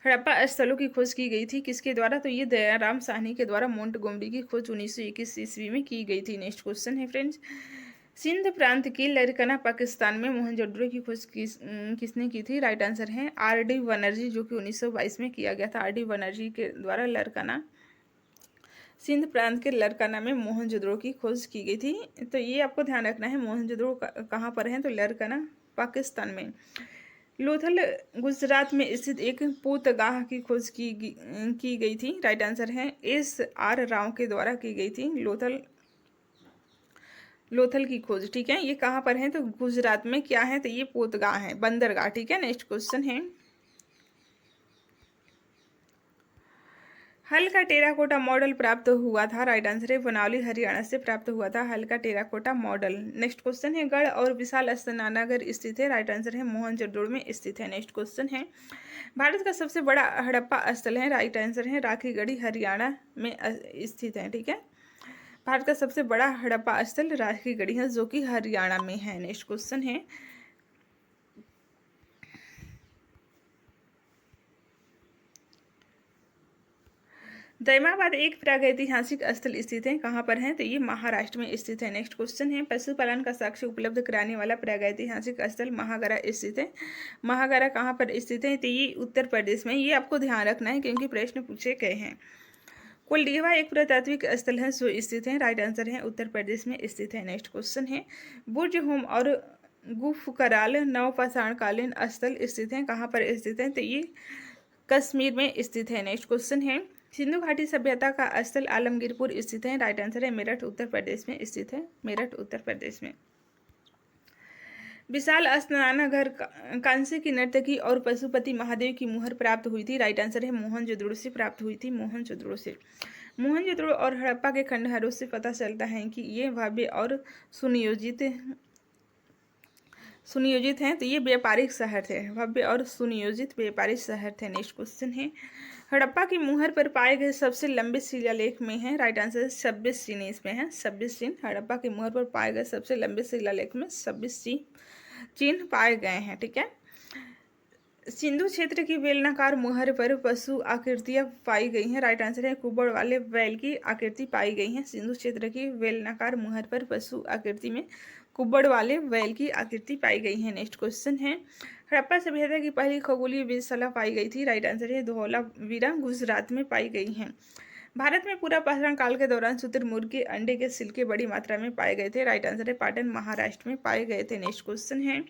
हड़प्पा स्थलों की खोज की गई थी किसके द्वारा? तो ये दयाराम साहनी के द्वारा मोंट गुमरी की खोज 1921 ईस्वी में की गई थी। नेक्स्ट क्वेश्चन है फ्रेंड्स, सिंध प्रांत की लरकना पाकिस्तान में मोहनजोदड़ो की खोज किसने की थी? राइट आंसर है आर.डी. बनर्जी, जो कि 1922 में किया गया था। आर.डी. बनर्जी के द्वारा लरकना, सिंध प्रांत के लरकना में मोहनजोदड़ो की खोज की गई थी। तो ये आपको ध्यान रखना है, मोहनजोदड़ो कहाँ पर है? तो लरकना पाकिस्तान में। लोथल गुजरात में स्थित एक पोतगाह की खोज की गई थी। राइट आंसर है S.R. राव के द्वारा की गई थी लोथल की खोज। ठीक है। ये कहाँ पर है? तो गुजरात में। क्या है? तो ये पोतगाह है, बंदरगाह। ठीक है। नेक्स्ट क्वेश्चन है, हल का टेराकोटा मॉडल प्राप्त हुआ था। राइट आंसर है बनौली हरियाणा से प्राप्त हुआ था हल का टेराकोटा मॉडल। नेक्स्ट क्वेश्चन है, गढ़ और विशाल स्नानागार स्थित है। राइट आंसर है मोहनजोदड़ो में स्थित है। नेक्स्ट क्वेश्चन है, भारत का सबसे बड़ा हड़प्पा स्थल है। राइट आंसर है राखीगढ़ी हरियाणा में स्थित है। ठीक है। भारत का सबसे बड़ा हड़प्पा स्थल राखीगढ़ी है जो कि हरियाणा में है। नेक्स्ट क्वेश्चन है, दैमाबाद एक प्रागैतिहासिक स्थल स्थित है। कहाँ पर है? तो ये महाराष्ट्र में स्थित है। नेक्स्ट क्वेश्चन है, पशुपालन का साक्ष्य उपलब्ध कराने वाला प्रागैतिहासिक स्थल महागरा स्थित है। महागरा कहाँ पर स्थित है? तो ये उत्तर प्रदेश में। ये आपको ध्यान रखना है क्योंकि प्रश्न पूछे गए हैं। कुलडीहा एक पुरातात्विक स्थल है जो स्थित है। राइट आंसर है उत्तर प्रदेश में स्थित है। नेक्स्ट क्वेश्चन है, बुर्ज होम और गुफकराल नवपाषाणकालीन स्थल स्थित हैं। कहाँ पर स्थित है? तो ये कश्मीर में स्थित है। नेक्स्ट क्वेश्चन है, सिंधु घाटी सभ्यता का स्थल आलमगीरपुर स्थित है। राइट आंसर है मेरठ उत्तर प्रदेश में स्थित है। मेरठ उत्तर प्रदेश में। विशाल स्नानागार कांसे की नर्तकी और पशुपति महादेव की मुहर प्राप्त हुई थी। राइट आंसर है मोहनजोदड़ो से प्राप्त हुई थी। मोहनजोदड़ो से। मोहनजोदड़ो और हड़प्पा के खंडहरों से पता चलता है कि ये भव्य और सुनियोजित सुनियोजित हैं, तो ये व्यापारिक शहर थे। भव्य और सुनियोजित व्यापारिक शहर थे। नेक्स्ट क्वेश्चन है, हड़प्पा की मुहर पर पाए गए सबसे लंबे शिलालेख में है, राइट आंसर 26 चिन्ह इसमें है, 26 चिन्ह। हड़प्पा की मुहर पर पाए गए सबसे लंबे शिलालेख में 26 चिन्ह पाए गए हैं। ठीक है। सिंधु क्षेत्र की बेलनाकार मुहर पर पशु आकृतियां पाई गई हैं, राइट आंसर है कुबड़ वाले बैल की आकृति पाई गई है। सिंधु क्षेत्र की बेलनाकार मुहर पर पशु आकृति में कुबड़ वाले बैल की आकृति पाई गई है। नेक्स्ट क्वेश्चन है, हड़प्पा सभ्यता की पहली खगोलीय वेधशाला पाई गई थी, राइट आंसर है धौलावीरा गुजरात में पाई गई है। भारत में पूरा पाषाण काल के दौरान शुतुरमुर्ग के अंडे के सिल्के बड़ी मात्रा में पाए गए थे, राइट आंसर है पाटन महाराष्ट्र में पाए गए थे। नेक्स्ट क्वेश्चन है,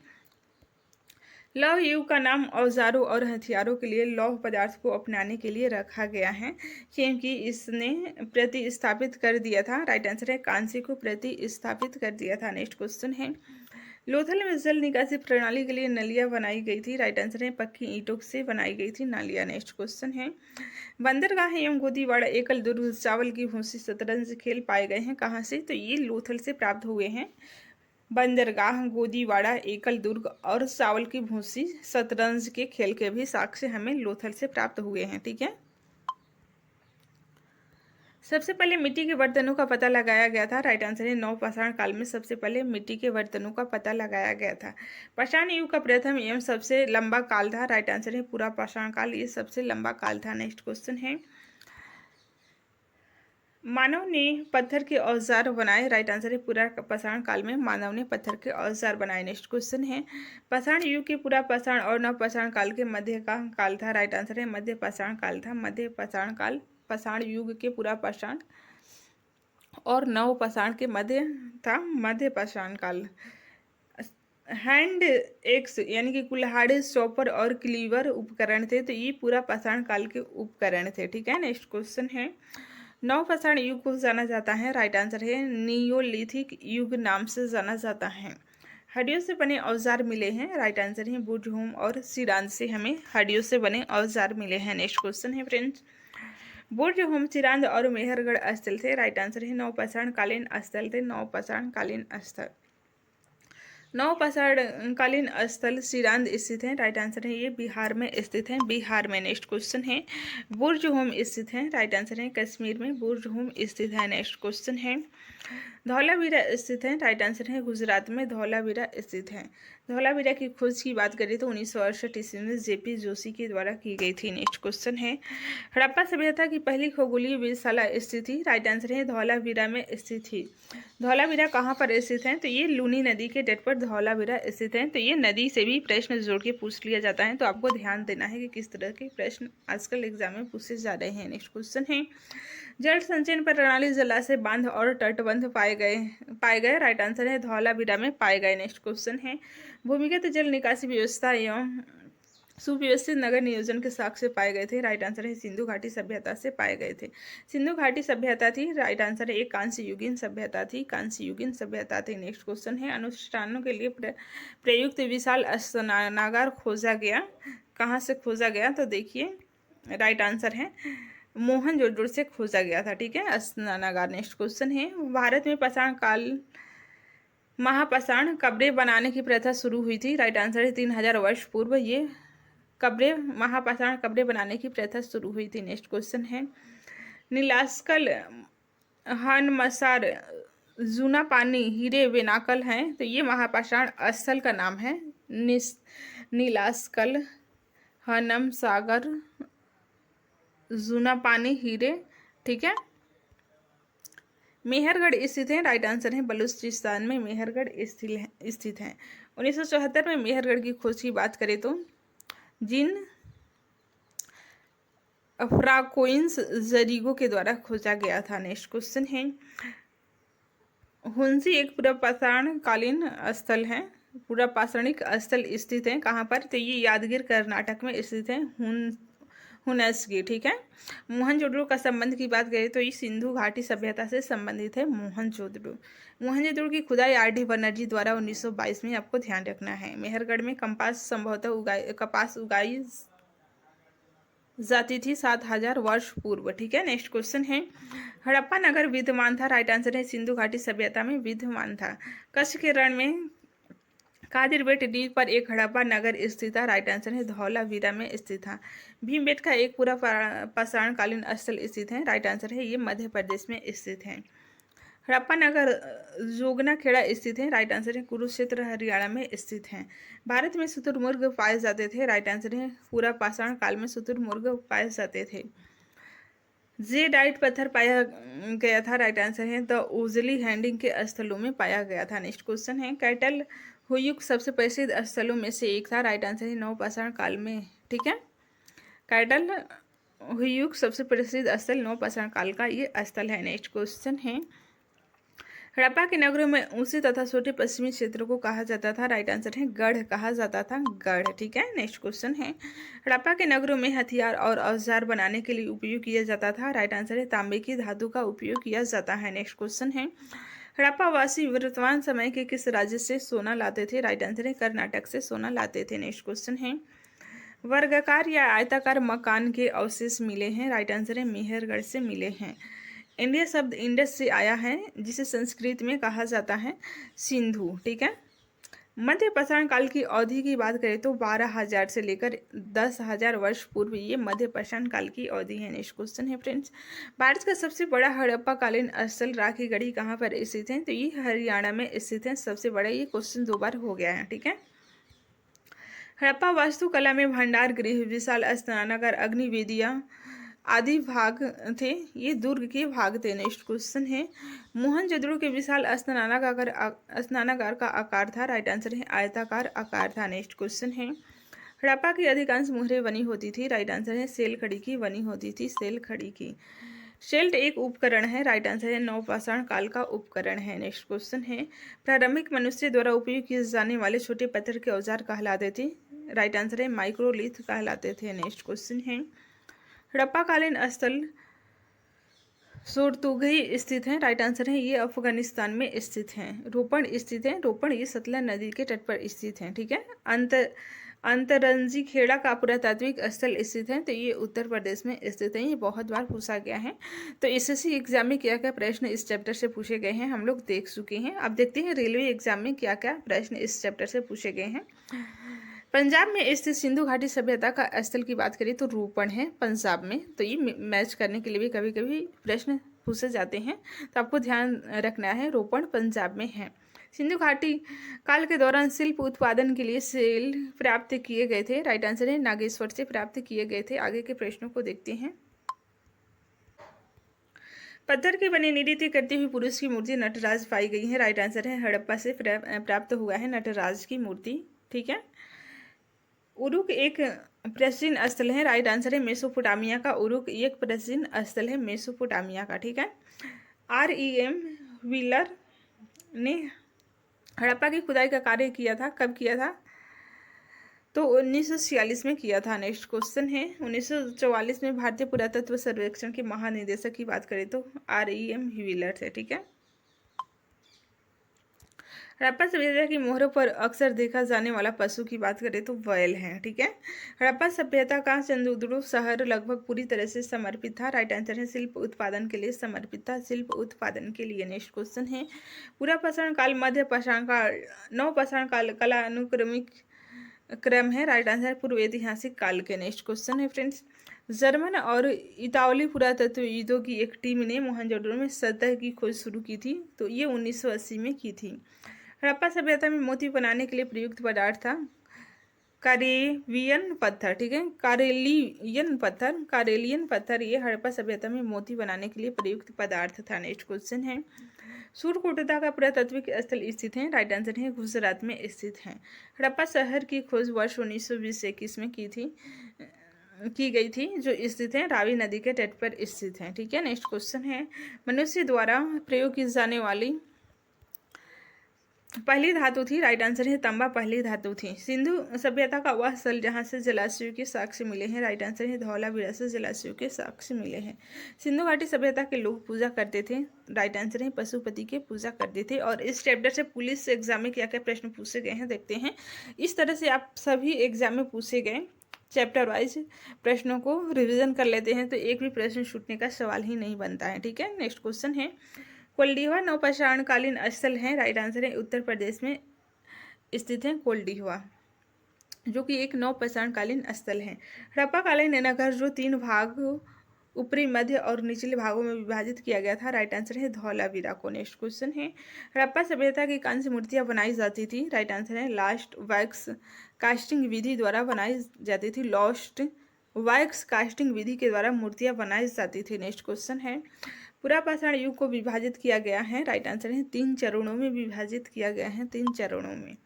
लौह युग का नाम औजारों और हथियारों के लिए लौह पदार्थ को अपनाने के लिए रखा गया है, क्योंकि इसने प्रतिस्थापित कर दिया था, राइट आंसर है कांस्य को प्रतिस्थापित कर दिया था। नेक्स्ट क्वेश्चन है, लोथल में जल निकासी प्रणाली के लिए नलियां बनाई गई थी, राइट आंसर है पक्की ईंटों से बनाई गई थी नालियां। नेक्स्ट क्वेश्चन है, बंदरगाह एवं गोदीवाड़ा एकल दुर्ग चावल की भूसी शतरंज खेल पाए गए हैं, कहाँ से, तो ये लोथल से प्राप्त हुए हैं। बंदरगाह, गोदीवाड़ा, एकल दुर्ग और चावल की भूसी शतरंज के खेल के भी साक्ष्य हमें लोथल से प्राप्त हुए हैं। ठीक है। सबसे पहले मिट्टी के बर्तनों का पता लगाया गया था, राइट आंसर है नवपाषाण काल में सबसे पहले मिट्टी के बर्तनों का पता लगाया गया था। पाषाण युग का प्रथम एवं सबसे लंबा काल था, राइट आंसर है पूरा पाषाण काल, ये सबसे लंबा काल था। नेक्स्ट क्वेश्चन है, मानव ने पत्थर के औजार बनाए, राइट आंसर है पूरा पाषाण काल में मानव ने पत्थर के औजार बनाए। नेक्स्ट क्वेश्चन है, पाषाण युग के पूरा पाषाण और नव पाषाण काल के मध्य का काल था, राइट आंसर है मध्य पाषाण काल था। मध्य पाषाण काल पाषाण युग के पूरा पाषाण और नव पाषाण के मध्य था, मध्य पाषाण काल। हैंड एक्स यानी कि कुल्हाड़ी, चॉपर और क्लीवर उपकरण थे, तो ये पूरा पाषाण काल के उपकरण थे। ठीक है। नेक्स्ट क्वेश्चन है, नवपाषाण युग को जाना जाता है, राइट आंसर है नियोलिथिक युग नाम से जाना जाता है। हड्डियों से बने औजार मिले हैं, राइट आंसर है बुझहोम और सिरांज से हमें हड्डियों से बने औजार मिले हैं। नेक्स्ट क्वेश्चन है फ्रेंड्स, बुझहोम, सिरांज और मेहरगढ़ स्थल थे, राइट आंसर है नवपाषाण कालीन स्थल थे, नवपाषाण कालीन स्थल। नवपाषाण कालीन स्थल सिरांद स्थित है, राइट आंसर है ये बिहार में स्थित है, बिहार में। नेक्स्ट क्वेश्चन है, बुर्जहोम स्थित है, राइट आंसर है कश्मीर में बुर्जहोम स्थित है। नेक्स्ट क्वेश्चन है, धौलावीरा स्थित है, राइट आंसर है गुजरात में धौलावीरा स्थित है। धौलावीरा की खोज की बात करें तो 1968 ईस्वी में जेपी जोशी के द्वारा की गई थी। नेक्स्ट क्वेश्चन है, हड़प्पा सभ्यता की पहली खगोलीय वेधशाला स्थित थी, राइट आंसर है धौलावीरा में स्थित थी। धौलावीरा कहाँ पर स्थित है, तो ये लूनी नदी के तट पर धौलावीरा स्थित है। तो ये नदी से भी प्रश्न जोड़ के पूछ लिया जाता है, तो आपको ध्यान देना है कि किस तरह के प्रश्न आजकल एग्जाम में पूछे जा रहे हैं। नेक्स्ट क्वेश्चन है, जल संचयन प्रणाली जलाशय, बांध और तटबंध पाए गए, राइट आंसर है धौलावीरा में पाए गए। नेक्स्ट क्वेश्चन है, भूमिगत जल निकासी व्यवस्था एवं सुव्यवस्थित नगर नियोजन के साक्ष्य पाए गए थे, राइट आंसर है सिंधु घाटी सभ्यता से पाए गए थे। सिंधु घाटी सभ्यता थी, राइट आंसर है एक कांस्य युगीन सभ्यता थी, कांस्य युगीन सभ्यता थी। नेक्स्ट क्वेश्चन है, अनुष्ठानों के लिए प्रयुक्त विशाल स्नानागार खोजा गया, कहाँ से खोजा गया, तो देखिए राइट आंसर है मोहनजोदड़ो से खोजा गया था। ठीक है, स्नानागार। नेक्स्ट क्वेश्चन है, भारत में पाषाण काल महापाषाण कब्रें बनाने की प्रथा शुरू हुई थी, राइट आंसर है 3000 वर्ष पूर्व ये कब्रें महापाषाण कब्रें बनाने की प्रथा शुरू हुई थी। नेक्स्ट क्वेश्चन है, नीलास्कल, हनमसार, जूना पानी, हीरे बेनाकल हैं, तो ये महापाषाण स्थल का नाम है। नीलास्कल, हनम सागर, जूना पानी, हीरे। ठीक है, मेहरगढ़ स्थित है, राइट आंसर है बलूचिस्तान में मेहरगढ़ स्थित है। 1974 में मेहरगढ़ की खोज की बात करें तो जिन फ्राकोइंस जरीगो के द्वारा खोजा गया था। नेक्स्ट क्वेश्चन है, हुंसी एक पूरा पाषाण कालीन स्थल है, पूरा पाषाणिक स्थल स्थित है, कहाँ पर, तो ये यादगीर कर्नाटक में स्थित है, हुनसगी। ठीक है, मोहनजोदड़ो का संबंध की बात करें तो ये सिंधु घाटी सभ्यता से संबंधित है। मोहनजोदड़ो की खुदाई आर.डी. बनर्जी द्वारा 1922 में आपको ध्यान रखना है। मेहरगढ़ में कपास उगाई जाती थी 7000 वर्ष पूर्व। ठीक है, नेक्स्ट क्वेश्चन है, हड़प्पा नगर विद्यमान था, राइट आंसर है सिंधु घाटी सभ्यता में विद्यमान था। कच्छ के रण में कादिरबेट द्वीप पर एक हड़प्पा नगर स्थित था। राइट आंसर है धौलावीरा में स्थित था। भीमबेटका एक पूरा पाषाण कालीन स्थल स्थित है। राइट आंसर है ये मध्य प्रदेश में स्थित है। हड़प्पा नगर जोगनाखेड़ा स्थित है। राइट आंसर है कुरुक्षेत्र हरियाणा में स्थित है। भारत में शुतुरमुर्ग पाए जाते थे। राइट आंसर है पूरा पाषाण काल में शुतुरमुर्ग पाए जाते थे। जे डाइट पत्थर पाया गया था। राइट आंसर है द उजली हैंडिंग के स्थलों में पाया गया था। नेक्स्ट क्वेश्चन है कैटल हुयुक सबसे प्रसिद्ध स्थलों में से एक था। राइट आंसर है नवपाषाण काल में। ठीक है, कैटल हुयुक सबसे प्रसिद्ध स्थल नवपाषाण काल का ये स्थल है। नेक्स्ट क्वेश्चन है हड़प्पा के नगरों में ऊंचे तथा छोटे पश्चिमी क्षेत्रों को कहा जाता था। राइट आंसर है गढ़ कहा जाता था, गढ़। ठीक है, नेक्स्ट क्वेश्चन है हड़प्पा के नगरों में हथियार और औजार बनाने के लिए उपयोग किया जाता था। राइट आंसर है तांबे की धातु का उपयोग किया जाता है। नेक्स्ट क्वेश्चन है हड़प्पा वासी वर्तमान समय के किस राज्य से सोना लाते थे। राइट आंसर है कर्नाटक से सोना लाते थे। नेक्स्ट क्वेश्चन है वर्गाकार या आयताकार मकान के अवशेष मिले हैं। राइट आंसर है मेहरगढ़ से मिले हैं। इंडिया शब्द इंडस से आया है जिसे संस्कृत में कहा जाता है सिंधु। ठीक है, मध्य पाषाण काल की अवधि की बात करें तो 12,000 से लेकर 10,000 वर्ष पूर्व ये मध्य पाषाण काल की अवधि है। नेक्स्ट क्वेश्चन है फ्रेंड्स भारत का सबसे बड़ा हड़प्पा कालीन स्थल राखीगढ़ी कहाँ पर स्थित है। तो ये हरियाणा में स्थित है सबसे बड़ा। ये क्वेश्चन 2 बार हो गया है। ठीक है, हड़प्पा वास्तुकला में भंडार गृह, विशाल स्नानागार, अग्निवेदियाँ आदि भाग थे। ये दुर्ग के भाग थे। नेक्स्ट क्वेश्चन है मोहनजोदड़ो के विशाल स्नानागार का आकार था। राइट आंसर है आयताकार आकार था। नेक्स्ट क्वेश्चन है हड़प्पा की अधिकांश मोहरें बनी होती थी। राइट आंसर है सेल खड़ी की बनी होती थी, सेल खड़ी की। शेल्ट एक उपकरण है। राइट आंसर है नवपाषाण काल का उपकरण है। नेक्स्ट क्वेश्चन है प्रारंभिक मनुष्य द्वारा उपयोग किए जाने वाले छोटे पत्थर के औजार कहलाते थे। राइट आंसर है माइक्रोलिथ कहलाते थे। नेक्स्ट क्वेश्चन है हड़प्पा कालीन स्थल सोरतुगही स्थित है। राइट आंसर है ये अफगानिस्तान में स्थित है। रोपण स्थित है, रोपण ये सतलज नदी के तट पर स्थित है। ठीक है, अंतरंजी खेड़ा का पुरातात्विक स्थल स्थित है। तो ये उत्तर प्रदेश में स्थित है। ये बहुत बार पूछा गया है। तो एसएससी एग्जाम में क्या क्या प्रश्न इस चैप्टर से पूछे गए हैं हम लोग देख चुके हैं। अब देखते हैं रेलवे एग्जाम में क्या क्या प्रश्न इस चैप्टर से पूछे गए हैं। पंजाब में स्थित सिंधु घाटी सभ्यता का स्थल की बात करें तो रोपण है पंजाब में। तो ये मैच करने के लिए भी कभी कभी प्रश्न पूछे जाते हैं, तो आपको ध्यान रखना है रोपण पंजाब में है। सिंधु घाटी काल के दौरान शिल्प उत्पादन के लिए सेल प्राप्त किए गए थे। राइट आंसर है नागेश्वर से प्राप्त किए गए थे। आगे के प्रश्नों को देखते हैं। पत्थर की बनी नृत्य करती हुई पुरुष की मूर्ति नटराज पाई गई है। राइट आंसर है हड़प्पा से प्राप्त हुआ है नटराज की मूर्ति। ठीक है, उरुक एक प्राचीन स्थल है। राइट आंसर है मेसोपोटामिया का। उरुक एक प्राचीन स्थल है मेसोपोटामिया का। ठीक है, REM व्हीलर ने हड़प्पा की खुदाई का कार्य किया था, कब किया था? तो 1946 में किया था। नेक्स्ट क्वेश्चन है 1944 में भारतीय पुरातत्व सर्वेक्षण के महानिदेशक की बात करें तो REM व्हीलर थे। ठीक है, हड़प्पा सभ्यता की मोहरों पर अक्सर देखा जाने वाला पशु की बात करें तो बैल है। ठीक है, हड़प्पा सभ्यता का चंद्रदुर्ग शहर लगभग पूरी तरह से समर्पित था। राइट आंसर है शिल्प उत्पादन के लिए समर्पित था, शिल्प उत्पादन के लिए। नेक्स्ट क्वेश्चन है पूरा पाषाण काल, मध्य पाषाण काल, नवपाषाण काल काला अनुक्रमिक क्रम है। राइट आंसर पूर्व ऐतिहासिक काल के। नेक्स्ट क्वेश्चन है फ्रेंड्स जर्मन और इतावली पुरातत्वविदों की एक टीम ने मोहनजोदड़ो में सतह की खोज शुरू की थी। तो ये 1980 में की थी। हड़प्पा सभ्यता में मोती बनाने के लिए प्रयुक्त पदार्थ था कारेलियन पत्थर। ठीक है, कारेलियन पत्थर ये हड़प्पा सभ्यता में मोती बनाने के लिए प्रयुक्त पदार्थ था। नेक्स्ट क्वेश्चन है सूरकोटदा का पुरातात्विक स्थल स्थित है। राइट आंसर है गुजरात में स्थित है। हड़प्पा शहर की खोज वर्ष 1920-21 में की गई थी, जो स्थित है रावी नदी के तट पर स्थित है। ठीक है, नेक्स्ट क्वेश्चन है मनुष्य द्वारा प्रयोग की जाने वाली पहली धातु थी। राइट आंसर है तांबा पहली धातु थी। सिंधु सभ्यता का वह स्थल जहाँ से जलाशयों के साक्ष्य मिले हैं। राइट आंसर है धौलावीरा से जलाशयों के साक्ष्य मिले हैं। सिंधु घाटी सभ्यता के लोग पूजा करते थे। राइट आंसर है पशुपति के पूजा करते थे। और इस चैप्टर से पुलिस एग्जाम में क्या क्या प्रश्न पूछे गए हैं देखते हैं। इस तरह से आप सभी एग्जाम में पूछे गए चैप्टर वाइज प्रश्नों को रिविजन कर लेते हैं तो एक भी प्रश्न छूटने का सवाल ही नहीं बनता है। ठीक है, नेक्स्ट क्वेश्चन है कोल्डीवा नवपाषाण कालीन स्थल है। राइट आंसर है उत्तर प्रदेश में स्थित है कोल्डिहुआ, जो कि एक नवपाषाणकालीन स्थल है। हड़प्पाकालीन नगर जो 3 भाग ऊपरी, मध्य और निचले भागों में विभाजित किया गया था। राइट आंसर है धौलावीरा को। नेक्स्ट क्वेश्चन है, हड़प्पा सभ्यता की कौन सी मूर्तियां बनाई जाती थी? राइट आंसर है लास्ट वैक्स कास्टिंग विधि द्वारा बनाई जाती थी। लॉस्ट वैक्स कास्टिंग विधि के द्वारा मूर्तियां बनाई जाती थी। नेक्स्ट क्वेश्चन है, पुरापाषाण युग को विभाजित किया गया है। राइट आंसर है 3 चरणों में विभाजित किया गया है, 3 चरणों में।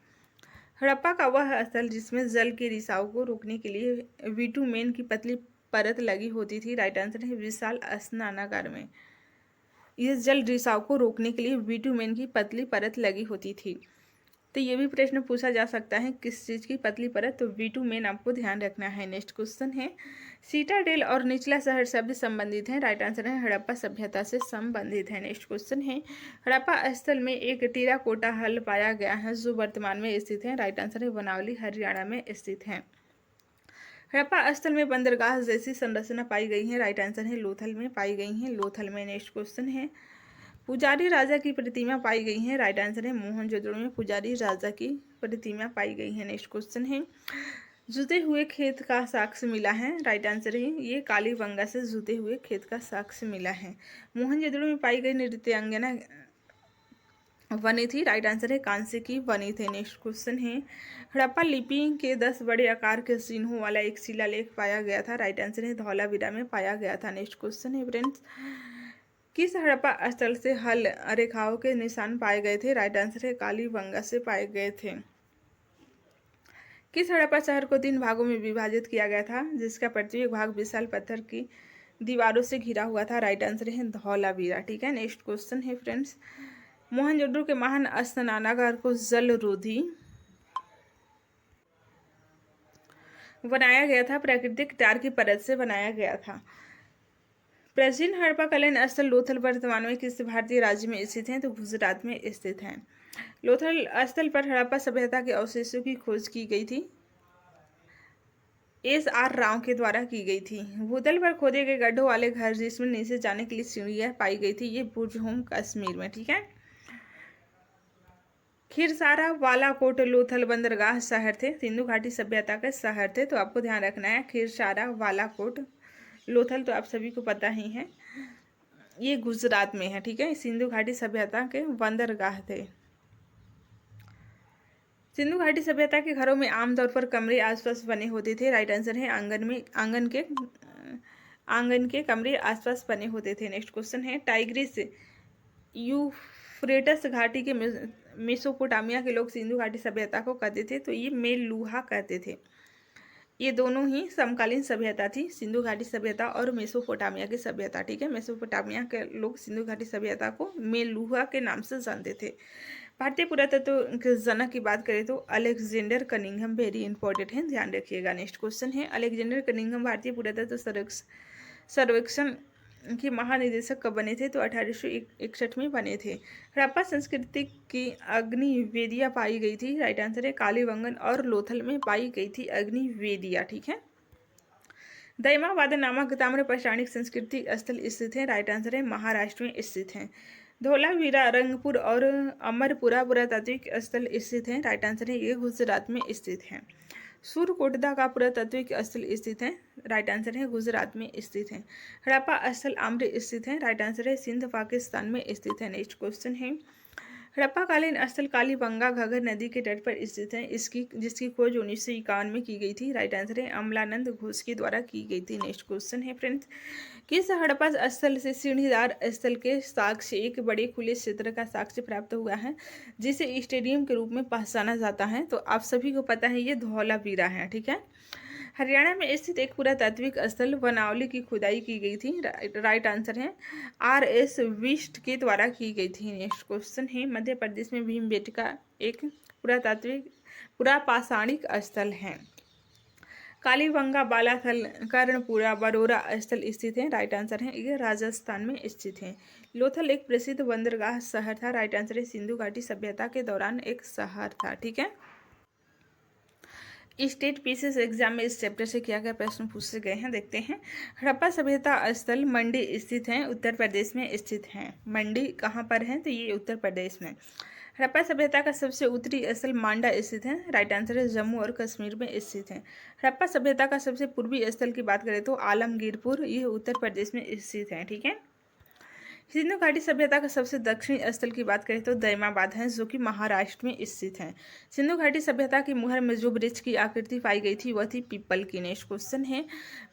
हड़प्पा का वह स्थल जिसमें जल के रिसाव को रोकने के लिए बिटुमेन की पतली परत लगी होती थी। राइट आंसर है विशाल स्नानागार में। इस जल रिसाव को रोकने के लिए बिटुमेन की पतली परत लगी होती थी। तो ये भी प्रश्न पूछा जा सकता है किस चीज़ की पतली परत, तो बिटुमेन आपको ध्यान रखना है। नेक्स्ट क्वेश्चन है, सीटाडेल और निचला शहर शब्द संबंधित हैं। राइट आंसर है हड़प्पा सभ्यता से संबंधित है। नेक्स्ट क्वेश्चन है, हड़प्पा स्थल में एक टेराकोटा हल पाया गया है जो वर्तमान में स्थित है। राइट आंसर है बनावली हरियाणा में स्थित है। हड़प्पा स्थल में बंदरगाह जैसी संरचना पाई गई है। राइट आंसर है लोथल में पाई गई है, लोथल में। नेक्स्ट क्वेश्चन है, पुजारी राजा की प्रतिमा पाई गई है। राइट आंसर है मोहनजोदड़ो में पुजारी राजा की प्रतिमा पाई गई है। नेक्स्ट क्वेश्चन है, जुते हुए खेत का साक्ष्य मिला है। राइट आंसर है ये कालीबंगा से जुते हुए खेत का साक्ष्य मिला है। मोहनजोदड़ो में पाई गई नृत्यांगना बनी थी। राइट आंसर है कांस्य की बनी थी। नेक्स्ट क्वेश्चन है, हड़प्पा लिपि के 10 बड़े आकार के चिन्हों वाला एक शिलालेख पाया गया था। राइट आंसर है धौलावीरा में पाया गया था। नेक्स्ट क्वेश्चन है फ्रेंड्स, किस हड़प्पा स्थल से हल रेखाओं के निशान पाए गए थे? राइट आंसर है कालीबंगा से पाए गए थे। किस हड़प्पा शहर को 3 भागों में विभाजित किया गया था जिसका प्रत्येक भाग विशाल पत्थर की दीवारों से घिरा हुआ था? राइट आंसर है धौलावीरा। ठीक है, नेक्स्ट क्वेश्चन है फ्रेंड्स, मोहनजोदड़ो के महान स्नानागार को जलरोधी बनाया गया था, प्राकृतिक टार की परत से बनाया गया था। प्राचीन हड़प्पाकालीन स्थल लोथल वर्तमान में किस भारतीय राज्य में स्थित है? तो गुजरात में स्थित है। लोथल स्थल पर हड़प्पा सभ्यता के अवशेषों की खोज की गई थी, SR राव के द्वारा की गई थी। भूतल पर खोदे गए गड्ढों वाले घर जिसमें नीचे जाने के लिए सीढ़ियां पाई गई थी, ये बुर्ज होम कश्मीर में। ठीक है, खिरसारा बालाकोट लोथल बंदरगाह शहर थे, सिंधु घाटी सभ्यता के शहर थे। तो आपको ध्यान रखना है खिरसारा बालाकोट लोथल तो आप सभी को पता ही है, ये गुजरात में है। ठीक है, सिंधु घाटी सभ्यता के बंदरगाह थे। सिंधु घाटी सभ्यता के घरों में आमतौर पर कमरे आसपास बने होते थे। राइट आंसर है आंगन के कमरे आसपास बने होते थे। नेक्स्ट क्वेश्चन है, टाइग्रिस यूफ्रेटस घाटी के मेसोपोटामिया के लोग सिंधु घाटी सभ्यता को कहते थे, तो ये मेलुहा कहते थे। ये दोनों ही समकालीन सभ्यता थी, सिंधु घाटी सभ्यता और मेसोपोटामिया की सभ्यता। ठीक है, मेसोपोटामिया के लोग सिंधु घाटी सभ्यता को मेलुहा के नाम से जानते थे। भारतीय पुरातत्व के जनक की बात करें तो अलेक्जेंडर कनिंघम वेरी इंपॉर्टेंट है, ध्यान रखिएगा। नेक्स्ट क्वेश्चन है, अलेक्जेंडर कनिंघम भारतीय पुरातत्व सर्वेक्षण के महानिदेशक कब बने थे? तो 1861 में बने थे। हड़प्पा संस्कृति की अग्निवेदियाँ पाई गई थी। राइट आंसर है कालीबंगन और लोथल में पाई गई थी अग्निवेदियाँ। ठीक है, दैमावाद नामक ताम्र पौराणिक संस्कृति स्थल स्थित है। राइट आंसर है महाराष्ट्र में स्थित है। धौलावीरा रंगपुर और अमरपुरा पुरातात्विक स्थल स्थित है। राइट आंसर है ये गुजरात में स्थित है। सूरकोटदा का पुरातात्विक स्थल स्थित है। राइट आंसर है गुजरात में स्थित है। हड़प्पा स्थल आम्र स्थित है। राइट आंसर है सिंध पाकिस्तान में स्थित है। नेक्स्ट क्वेश्चन है, हड़प्पाकालीन स्थल कालीबंगा घग्गर नदी के तट पर स्थित है, जिसकी खोज 1951 में की गई थी। राइट आंसर है अमलानंद घोष के द्वारा की गई थी। नेक्स्ट क्वेश्चन है फ्रेंड्स, किस हड़प्पा स्थल से सीढ़ीदार स्थल के साक्ष्य एक बड़े खुले क्षेत्र का साक्ष्य प्राप्त हुआ है जिसे स्टेडियम के रूप में पहचाना जाता है? तो आप सभी को पता है ये धौलावीरा है। ठीक है, हरियाणा में स्थित एक पुरातात्विक स्थल बनावली की खुदाई की गई थी। राइट आंसर है RS विष्ट के द्वारा की गई थी। नेक्स्ट क्वेश्चन है, मध्य प्रदेश में भीमबेटका एक पुरापाषाणिक स्थल है। कालीबंगा बालाथल कर्णपुरा बरोरा स्थल स्थित है। राइट आंसर है ये राजस्थान में स्थित है। लोथल एक प्रसिद्ध बंदरगाह शहर था। राइट आंसर है सिंधु घाटी सभ्यता के दौरान एक शहर था। ठीक है, स्टेट पीसीएस एग्जाम में इस चैप्टर से क्या क्या प्रश्न पूछे गए हैं देखते हैं। हड़प्पा सभ्यता स्थल मंडी स्थित है, उत्तर प्रदेश में स्थित है। मंडी कहाँ पर है? तो ये उत्तर प्रदेश में। हड़प्पा सभ्यता का सबसे उत्तरी स्थल मांडा स्थित है, राइट आंसर है जम्मू और कश्मीर में स्थित है। हड़प्पा सभ्यता का सबसे पूर्वी स्थल की बात करें तो आलमगीरपुर, ये उत्तर प्रदेश में स्थित है। ठीक है। सिंधु घाटी सभ्यता का सबसे दक्षिणी स्थल की बात करें तो दैमाबाद है, जो कि महाराष्ट्र में स्थित है। सिंधु घाटी सभ्यता की मुहर में जो वृक्ष की आकृति पाई गई थी वह थी पीपल की। नेक्स्ट क्वेश्चन है,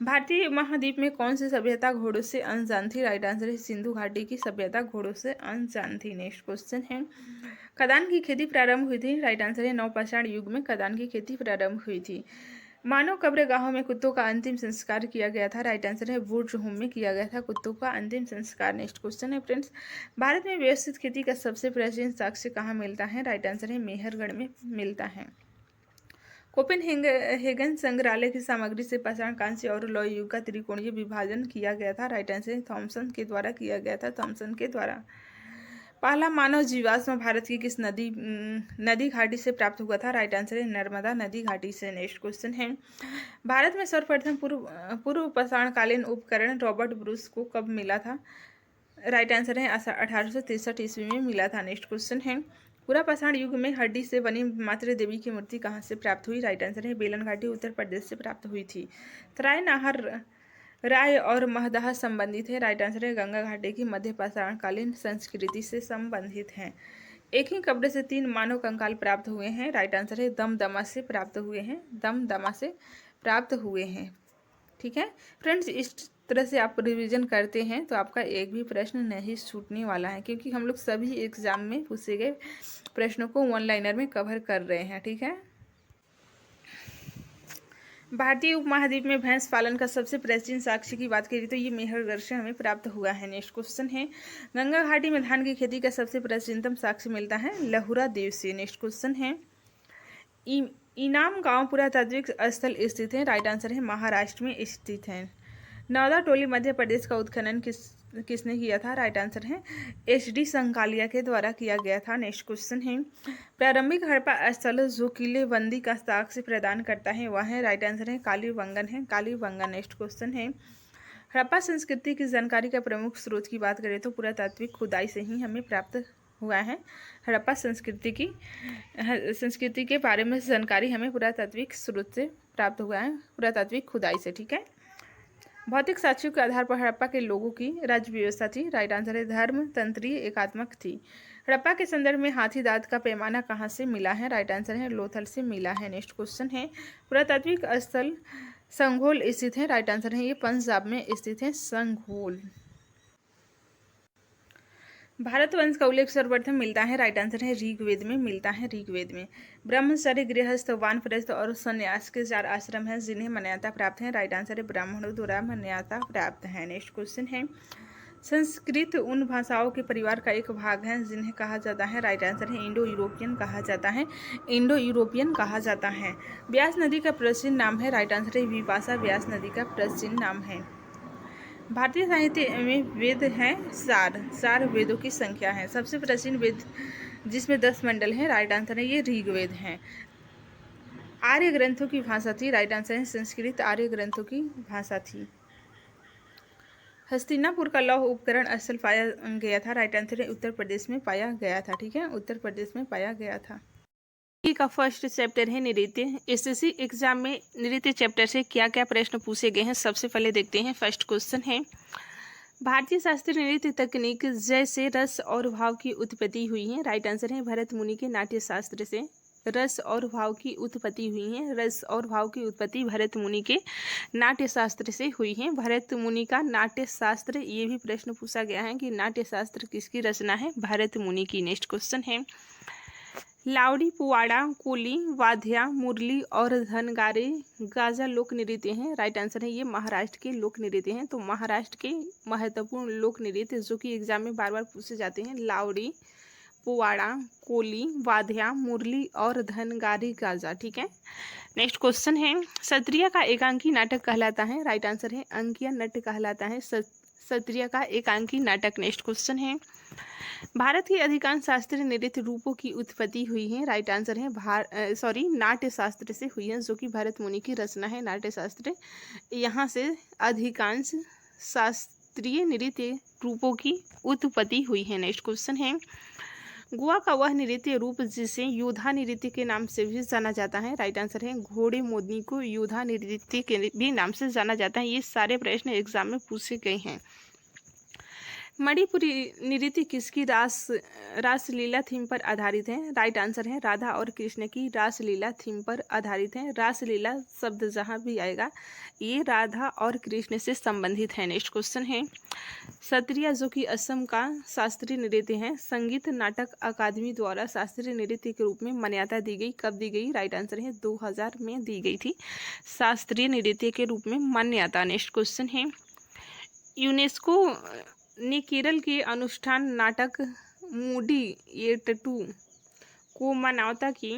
भारतीय महाद्वीप में कौन सी सभ्यता घोड़ों से अनजान थी? राइट आंसर है सिंधु घाटी की सभ्यता घोड़ों से अनजान थी। नेक्स्ट क्वेश्चन है, खदान की खेती प्रारंभ हुई थी? राइट आंसर है नवपाषाण युग में खदान की खेती प्रारंभ हुई थी। मानव कब्रगाहों में कुत्तों का अंतिम संस्कार किया गया था? राइट आंसर है बुर्ज होम में किया गया था कुत्तों का अंतिम संस्कार। नेक्स्ट क्वेश्चन है फ्रेंड्स, भारत में व्यवस्थित खेती का सबसे प्राचीन साक्ष्य कहाँ मिलता है? राइट आंसर है मेहरगढ़ में मिलता है। कोपेनहेगन संग्रहालय की सामग्री से पाषाण, कांस्य और लौह युग का त्रिकोणीय विभाजन किया गया था? राइट आंसर है थॉमसन के द्वारा किया गया था, थॉमसन के द्वारा। पहला मानव जीवाश्म भारत की किस नदी घाटी से प्राप्त हुआ था? राइट आंसर है नर्मदा नदी घाटी से। नेक्स्ट क्वेश्चन है, भारत में सर्वप्रथम पूर्व पाषाणकालीन उपकरण रॉबर्ट ब्रूस को कब मिला था? राइट आंसर है 1863 ईस्वी में मिला था। नेक्स्ट क्वेश्चन है, पूरा पाषाण युग में हड्डी से बनी मातृ देवी की मूर्ति कहाँ से प्राप्त हुई? राइट आंसर है बेलन घाटी उत्तर प्रदेश से प्राप्त हुई थी। तराई नाहर राय और महदाह संबंधित है? राइट आंसर है गंगा घाटी की मध्य पाषाणकालीन संस्कृति से संबंधित हैं। एक ही कब्र से 3 मानव कंकाल प्राप्त हुए हैं? राइट आंसर है दमदमा से प्राप्त हुए हैं, दमदमा से प्राप्त हुए हैं। ठीक है फ्रेंड्स, इस तरह से आप रिवीजन करते हैं तो आपका एक भी प्रश्न नहीं छूटने वाला है, क्योंकि हम लोग सभी एग्जाम में पूछे गए प्रश्नों को वन लाइनर में कवर कर रहे हैं। ठीक है, भारतीय उपमहाद्वीप में भैंस पालन का सबसे प्राचीन साक्ष्य की बात करें तो ये मेहरगढ़ से हमें प्राप्त हुआ है। नेक्स्ट क्वेश्चन है, गंगा घाटी में धान की खेती का सबसे प्राचीनतम साक्ष्य मिलता है लहुरा देव से। नेक्स्ट क्वेश्चन है, इनाम गांव पुरातात्विक स्थल स्थित है? राइट आंसर है महाराष्ट्र में स्थित है। नौदा टोली मध्य प्रदेश का उत्खनन किसने किया था? राइट आंसर है HD संकालिया के द्वारा किया गया था। नेक्स्ट क्वेश्चन है, प्रारंभिक हड़प्पा स्थल जो किलेबंदी का साक्ष्य प्रदान करता है वह है? राइट आंसर है कालीबंगन है, कालीबंगन। नेक्स्ट क्वेश्चन है, हड़प्पा संस्कृति की जानकारी का प्रमुख स्रोत की बात करें तो पुरातात्विक खुदाई से ही हमें प्राप्त हुआ है। हड़प्पा संस्कृति के बारे में जानकारी हमें पुरातात्विक स्रोत से प्राप्त हुआ है, पुरातात्विक खुदाई से। ठीक है, भौतिक साक्ष्यों के आधार पर हड़प्पा के लोगों की राज्य व्यवस्था थी? राइट आंसर है धर्म तंत्रीय एकात्मक थी। हड़प्पा के संदर्भ में हाथी दांत का पैमाना कहाँ से मिला है? राइट आंसर है लोथल से मिला है। नेक्स्ट क्वेश्चन है, पुरातात्विक स्थल संघोल स्थित है? राइट आंसर है ये पंजाब में स्थित है संघोल। भारत वंश का उल्लेख सर्वप्रथम मिलता है? राइट आंसर है ऋग्वेद में मिलता है, ऋग्वेद में। ब्रह्मचर्य, गृहस्थ, वानप्रस्थ और संन्यास के 4 आश्रम हैं जिन्हें मान्यता प्राप्त है? राइट आंसर है ब्राह्मणों द्वारा मान्यता प्राप्त है। नेक्स्ट क्वेश्चन है, संस्कृत उन भाषाओं के परिवार का एक भाग है जिन्हें कहा जाता है? राइट आंसर है इंडो यूरोपियन कहा जाता है, इंडो यूरोपियन कहा जाता है। व्यास नदी का प्राचीन नाम है? राइट आंसर है विपाशा व्यास नदी का प्राचीन नाम है। भारतीय साहित्य में वेद हैं 4 वेदों की संख्या है। सबसे प्राचीन वेद जिसमें 10 मंडल हैं? राइट आंसर है ये ऋग्वेद हैं। आर्य ग्रंथों की भाषा थी? राइट आंसर है संस्कृत आर्य ग्रंथों की भाषा थी। हस्तिनापुर का लौह उपकरण स्थल पाया गया था? राइट आंसर है उत्तर प्रदेश में पाया गया था। ठीक है, उत्तर प्रदेश में पाया गया था। का फर्स्ट चैप्टर है नृत्य। एसएससी एग्जाम में नृत्य चैप्टर से क्या क्या प्रश्न पूछे गए हैं सबसे पहले देखते हैं। फर्स्ट क्वेश्चन है, भारतीय शास्त्रीय नृत्य तकनीक जैसे रस और भाव की उत्पत्ति हुई है? राइट आंसर है भरत मुनि के नाट्य शास्त्र से रस और भाव की उत्पत्ति हुई है। रस और भाव की उत्पत्ति भरत मुनि के नाट्य शास्त्र से हुई है। भरत मुनि का नाट्य शास्त्र, ये भी प्रश्न पूछा गया है कि नाट्य शास्त्र किसकी रचना है? भरत मुनि की। नेक्स्ट क्वेश्चन है, लावड़ी, पुवाड़ा, कोली, वाद्या, मुरली और धनगारे गाजा लोक नृत्य हैं? राइट आंसर है ये महाराष्ट्र के लोक नृत्य हैं। तो महाराष्ट्र के महत्वपूर्ण लोक नृत्य जो कि एग्जाम में बार बार पूछे जाते हैं, लावड़ी, पुवाड़ा, कोली, वाद्या, मुरली और धनगारी गाजा। ठीक है, नेक्स्ट क्वेश्चन है, क्षत्रिय का एकांकी नाटक कहलाता है? राइट आंसर है अंकिया नट कहलाता है क्षत्रिय का एकांकी नाटक। नेक्स्ट क्वेश्चन है, भारत के अधिकांश शास्त्रीय नृत्य रूपों की उत्पत्ति हुई है। राइट आंसर है नाट्य शास्त्र से हुई है, जो कि भरत मुनि की रचना है नाट्य शास्त्र। यहाँ से अधिकांश शास्त्रीय नृत्य रूपों की उत्पत्ति हुई है। नेक्स्ट क्वेश्चन है, गोवा का वह नृत्य रूप जिसे योद्धा नृत्य के नाम से भी जाना जाता है। राइट आंसर है घोड़े मोदनी को योद्धा नृत्य के भी नाम से जाना जाता है। ये सारे प्रश्न एग्जाम में पूछे गए हैं। मणिपुरी नृत्य किसकी रासलीला थीम पर आधारित है। राइट आंसर है राधा और कृष्ण की रासलीला थीम पर आधारित है। रासलीला शब्द जहाँ भी आएगा ये राधा और कृष्ण से संबंधित है। नेक्स्ट क्वेश्चन है, सत्रिया जो कि असम का शास्त्रीय नृत्य है, संगीत नाटक अकादमी द्वारा शास्त्रीय नृत्य के रूप में मान्यता दी गई। कब दी गई। राइट आंसर है 2000 में दी गई थी शास्त्रीय नृत्य के रूप में मान्यता। नेक्स्ट क्वेश्चन है, यूनेस्को ने केरल के अनुष्ठान नाटक मूडी ये टटू को मानवता की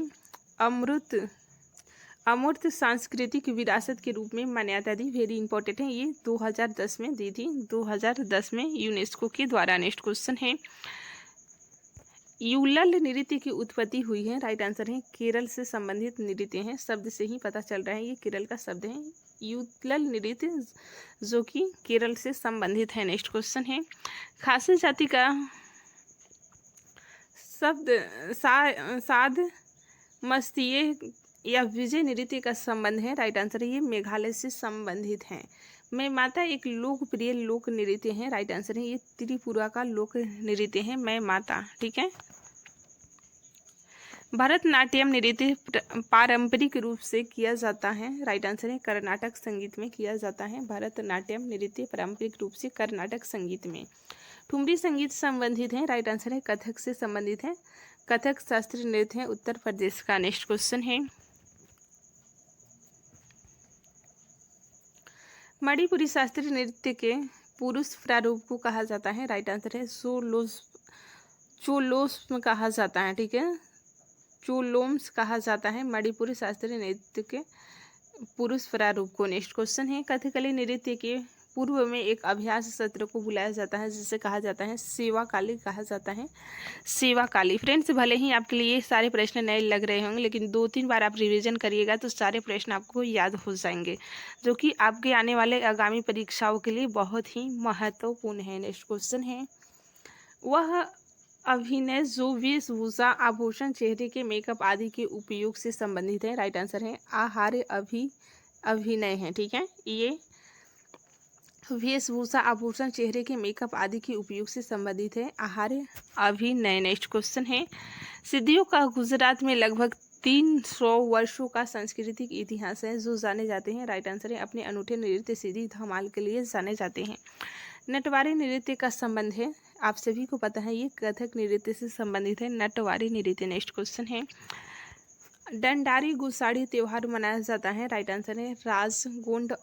अमूर्त सांस्कृतिक विरासत के रूप में मान्यता दी। वेरी इंपॉर्टेंट है, ये 2010 में दी थी, 2010 में यूनेस्को के द्वारा। नेक्स्ट क्वेश्चन है, यूलल नृत्य की उत्पत्ति हुई है। राइट आंसर है केरल से संबंधित नृत्य हैं, शब्द से ही पता चल रहा है ये केरल का शब्द है यूलल नृत्य, जो कि केरल से संबंधित है। नेक्स्ट क्वेश्चन है, खासी जाति का शब्द साध मस्तिये या विजय नृत्य का संबंध है। राइट आंसर है ये मेघालय से संबंधित है। मैं माता एक लोकप्रिय लोक नृत्य है। राइट आंसर है ये त्रिपुरा का लोक नृत्य है मैं माता। ठीक है, भरतनाट्यम नृत्य पारंपरिक रूप से किया जाता है। राइट आंसर है कर्नाटक संगीत में किया जाता है। भरतनाट्यम नृत्य पारंपरिक रूप से कर्नाटक संगीत में। ठुमरी संगीत संबंधित है। राइट आंसर है कथक से संबंधित है। कथक शास्त्रीय नृत्य है उत्तर प्रदेश का। नेक्स्ट क्वेश्चन है, मणिपुरी शास्त्रीय नृत्य के पुरुष प्रारूप को कहा जाता है। राइट आंसर है चोलोम्स कहा जाता है। ठीक है, चोलोम्स कहा जाता है मणिपुरी शास्त्रीय नृत्य के पुरुष प्रारूप को। नेक्स्ट क्वेश्चन है, कथकली नृत्य के पूर्व में एक अभ्यास सत्र को बुलाया जाता है जिसे कहा जाता है सेवा काली कहा जाता है सेवा काली। फ्रेंड्स, भले ही आपके लिए सारे प्रश्न नए लग रहे होंगे, लेकिन 2-3 बार आप रिवीजन करिएगा तो सारे प्रश्न आपको याद हो जाएंगे, जो कि आपके आने वाले आगामी परीक्षाओं के लिए बहुत ही महत्वपूर्ण है। नेक्स्ट क्वेश्चन है, वह अभिनय जो वेशभूषा आभूषण चेहरे के मेकअप आदि के उपयोग से संबंधित है। राइट आंसर है आहार्य अभिनय है। ठीक है, ये वेशभूषा आभूषण चेहरे के मेकअप आदि के उपयोग से संबंधित है आहार्य अभिनय। नेक्स्ट क्वेश्चन है, सिद्धियों का गुजरात में लगभग 300 वर्षों का सांस्कृतिक इतिहास है जो जाने जाते हैं। राइट आंसर है अपने अनूठे नृत्य सिद्धि धमाल के लिए जाने जाते हैं। नटवारी नृत्य का संबंध है, आप सभी को पता है ये कथक नृत्य से संबंधित है नटवारी नृत्य। नेक्स्ट क्वेश्चन है, डंडारी गुसाड़ी त्योहार मनाया जाता है। राइट आंसर है राज गोंड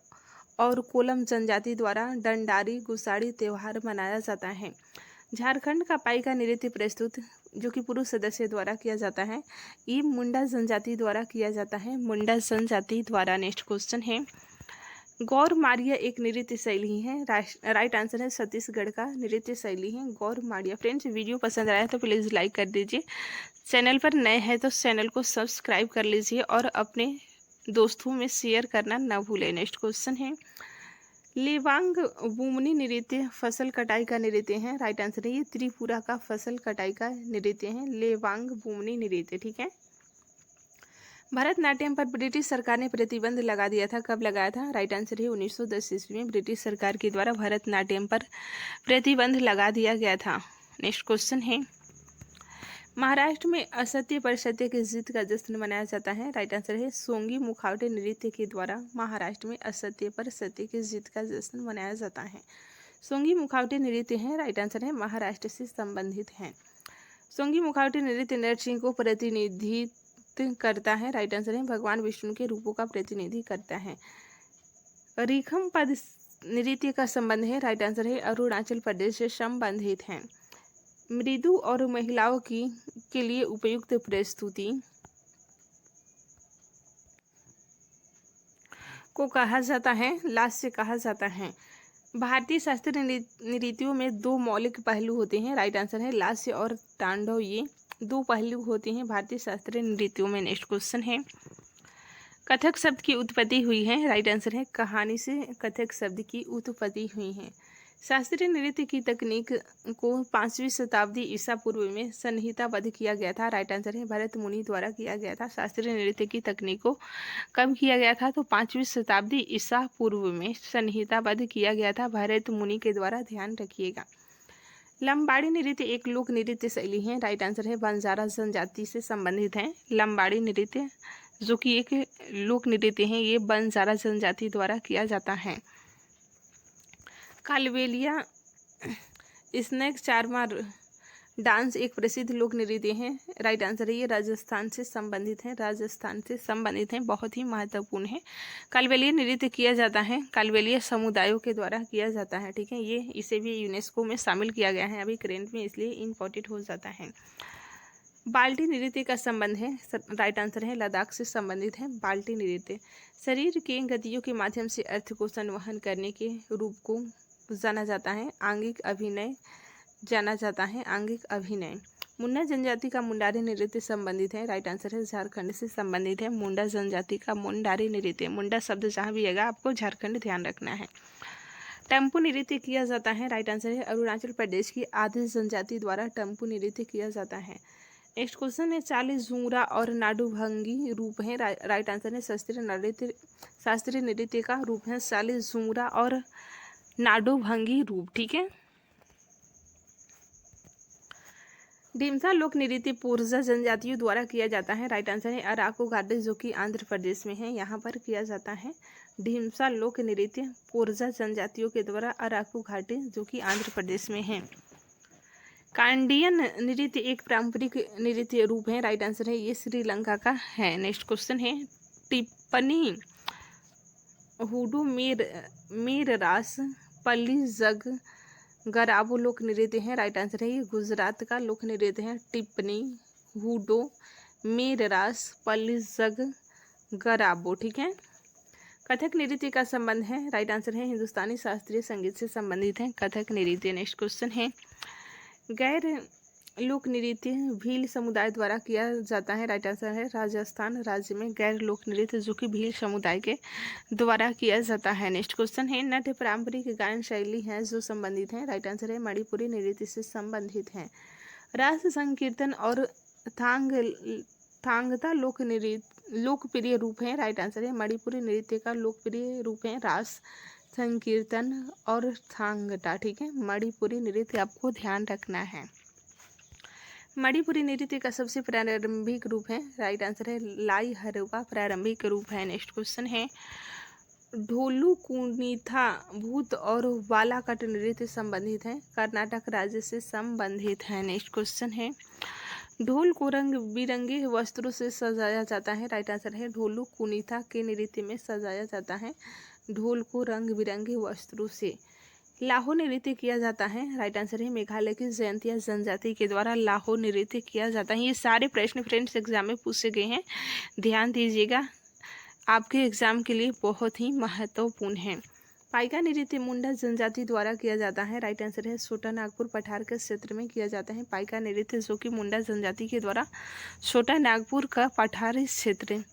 और कोलम जनजाति द्वारा डंडारी गुसाड़ी त्योहार मनाया जाता है। झारखंड का पाइका नृत्य प्रस्तुत जो कि पुरुष सदस्य द्वारा किया जाता है, ये मुंडा जनजाति द्वारा किया जाता है मुंडा जनजाति द्वारा। नेक्स्ट क्वेश्चन है, गौर मारिया एक नृत्य शैली है। राइट आंसर है छत्तीसगढ़ का नृत्य शैली है गौर मारिया। फ्रेंड्स, वीडियो पसंद आया तो प्लीज़ लाइक कर दीजिए, चैनल पर नए हैं तो चैनल को सब्सक्राइब कर लीजिए और अपने दोस्तों में शेयर करना ना भूलें। नेक्स्ट क्वेश्चन है, लेवांग बुमनी नृत्य फसल कटाई का नृत्य है। राइट आंसर है ये त्रिपुरा का फसल कटाई का नृत्य है लेवांग बुमनी नृत्य। ठीक है, भरतनाट्यम पर ब्रिटिश सरकार ने प्रतिबंध लगा दिया था, कब लगाया था। राइट आंसर है 1910 ईस्वी में ब्रिटिश सरकार के द्वारा भरतनाट्यम पर प्रतिबंध लगा दिया गया था। नेक्स्ट क्वेश्चन है, महाराष्ट्र में असत्य पर सत्य की जीत का जश्न मनाया जाता है। राइट आंसर है सोंगी मुखावटे नृत्य के द्वारा महाराष्ट्र में असत्य पर सत्य की जीत का जश्न मनाया जाता है। सोंगी मुखावटे नृत्य है। राइट आंसर है महाराष्ट्र से संबंधित है। सोंगी मुखावटे नृत्य नरसिंह को प्रतिनिधित्व करता है। राइट आंसर है भगवान विष्णु के रूपों का प्रतिनिधि करता है। रीखम पद नृत्य का संबंध है। राइट आंसर है अरुणाचल प्रदेश से संबंधित है। मृदु और महिलाओं के लिए उपयुक्त प्रस्तुति को कहा जाता है लास्य कहा जाता है। भारतीय शास्त्रीय नृत्यों में दो मौलिक पहलू होते हैं। राइट आंसर है लास्य और तांडव, ये दो पहलू होते हैं भारतीय शास्त्रीय नृत्यों में। नेक्स्ट क्वेश्चन है, कथक शब्द की उत्पत्ति हुई है। राइट आंसर है कहानी से कथक शब्द की उत्पत्ति हुई है। शास्त्रीय नृत्य की तकनीक को 5वीं शताब्दी ईसा पूर्व में संहिताबद्ध किया गया था। राइट आंसर है भरत मुनि द्वारा किया गया था। शास्त्रीय नृत्य की तकनीक को कब किया गया था? तो 5वीं शताब्दी ईसा पूर्व में संहिताबद्ध किया गया था भरत मुनि के द्वारा, ध्यान रखिएगा। लंबाड़ी नृत्य एक लोक नृत्य शैली है। राइट आंसर है बंजारा जनजाति से संबंधित है। लंबाड़ी नृत्य जो कि एक लोक नृत्य है, ये बंजारा जनजाति द्वारा किया जाता है। कालबेलिया स्नेक चार्मर डांस एक प्रसिद्ध लोक नृत्य है। राइट आंसर है ये राजस्थान से संबंधित है। राजस्थान से संबंधित है, बहुत ही महत्वपूर्ण है। कालबेलिया नृत्य किया जाता है, कालबेलिया समुदायों के द्वारा किया जाता है। ठीक है, ये इसे भी यूनेस्को में शामिल किया गया है अभी करेंट में, इसलिए इम्पोर्टेंट हो जाता है। बाल्टी नृत्य का संबंध है। राइट आंसर है लद्दाख से संबंधित है बाल्टी नृत्य। शरीर के गतियों के माध्यम से अर्थ को संवहन करने के रूप को जाना जाता है आंगिक अभिनय, जाना जाता है आंगिक अभिनय। मुंडा जनजाति का मुंडारी नृत्य संबंधित है। राइट आंसर है झारखंड से संबंधित है मुंडा जनजाति का मुंडारी नृत्य। मुंडा शब्द जहाँ भी आएगा आपको झारखंड ध्यान रखना है। टम्पू नृत्य किया जाता है। राइट आंसर है अरुणाचल प्रदेश की आदि जनजाति द्वारा टम्पू नृत्य किया जाता है। नेक्स्ट क्वेश्चन है, 40 झूमरा और नाडुभंगी रूप है। राइट आंसर है शास्त्रीय नृत्य का रूप है 40 झूमरा और नाडुभंगी रूप। ठीक है। ढीमसा लोक नृत्य पोरजा जनजातियों द्वारा किया जाता है। राइट आंसर है अराकू घाटी जो कि आंध्र प्रदेश में है, यहाँ पर किया जाता है। ढीमसा लोक नृत्य पोरजा जनजातियों के द्वारा अराकू घाटी जो कि आंध्र प्रदेश में है। कांडियन नृत्य एक पारंपरिक नृत्य रूप है। राइट आंसर है ये श्रीलंका का है। नेक्स्ट क्वेश्चन है, टिप्पणी हुडू मीर रास पल्ली जग गराबो लोक नृत्य है। राइट आंसर है ये गुजरात का लोक नृत्य है। टिप्पणी हुडो मीर रास पल्ली जग गराबो। ठीक है। कथक नृत्य का संबंध है। राइट आंसर है हिंदुस्तानी शास्त्रीय संगीत से संबंधित है कथक नृत्य। नेक्स्ट क्वेश्चन है, गैर लोक नृत्य भील समुदाय द्वारा किया जाता है। राइट आंसर है राजस्थान राज्य में गैर लोक नृत्य जो कि भील समुदाय के द्वारा किया जाता है। नेक्स्ट क्वेश्चन है, नृत्य पारंपरिक गायन शैली है जो संबंधित है। राइट आंसर है मणिपुरी नृत्य से संबंधित है। रास संकीर्तन और थांगता लोकप्रिय रूप है। राइट आंसर है मणिपुरी नृत्य का लोकप्रिय रूप है रास संकीर्तन और थांगटा। ठीक है, मणिपुरी नृत्य आपको ध्यान रखना है। मणिपुरी नृत्य का सबसे प्रारंभिक रूप है। राइट आंसर है लाई हरवा प्रारंभिक रूप है। नेक्स्ट क्वेश्चन है, ढोलू कुनीथा भूत और बालाकट नृत्य संबंधित है, कर्नाटक राज्य से संबंधित है। नेक्स्ट क्वेश्चन है, ढोल को रंग बिरंगे वस्त्रों से सजाया जाता है। राइट आंसर है ढोलू कुनीथा के नृत्य में सजाया जाता है ढोल को रंग बिरंगे वस्त्रों से। लाहो नृत्य किया जाता है। राइट आंसर है मेघालय की जयंतिया जनजाति के द्वारा लाहो नृत्य किया जाता है। ये सारे प्रश्न फ्रेंड्स एग्जाम में पूछे गए हैं, ध्यान दीजिएगा, आपके एग्जाम के लिए बहुत ही महत्वपूर्ण है। पाइका नृत्य मुंडा जनजाति द्वारा किया जाता है। राइट आंसर है छोटा नागपुर पठार के क्षेत्र में किया जाता है पाइका नृत्य जो कि मुंडा जनजाति के द्वारा छोटा नागपुर का पठारी क्षेत्र।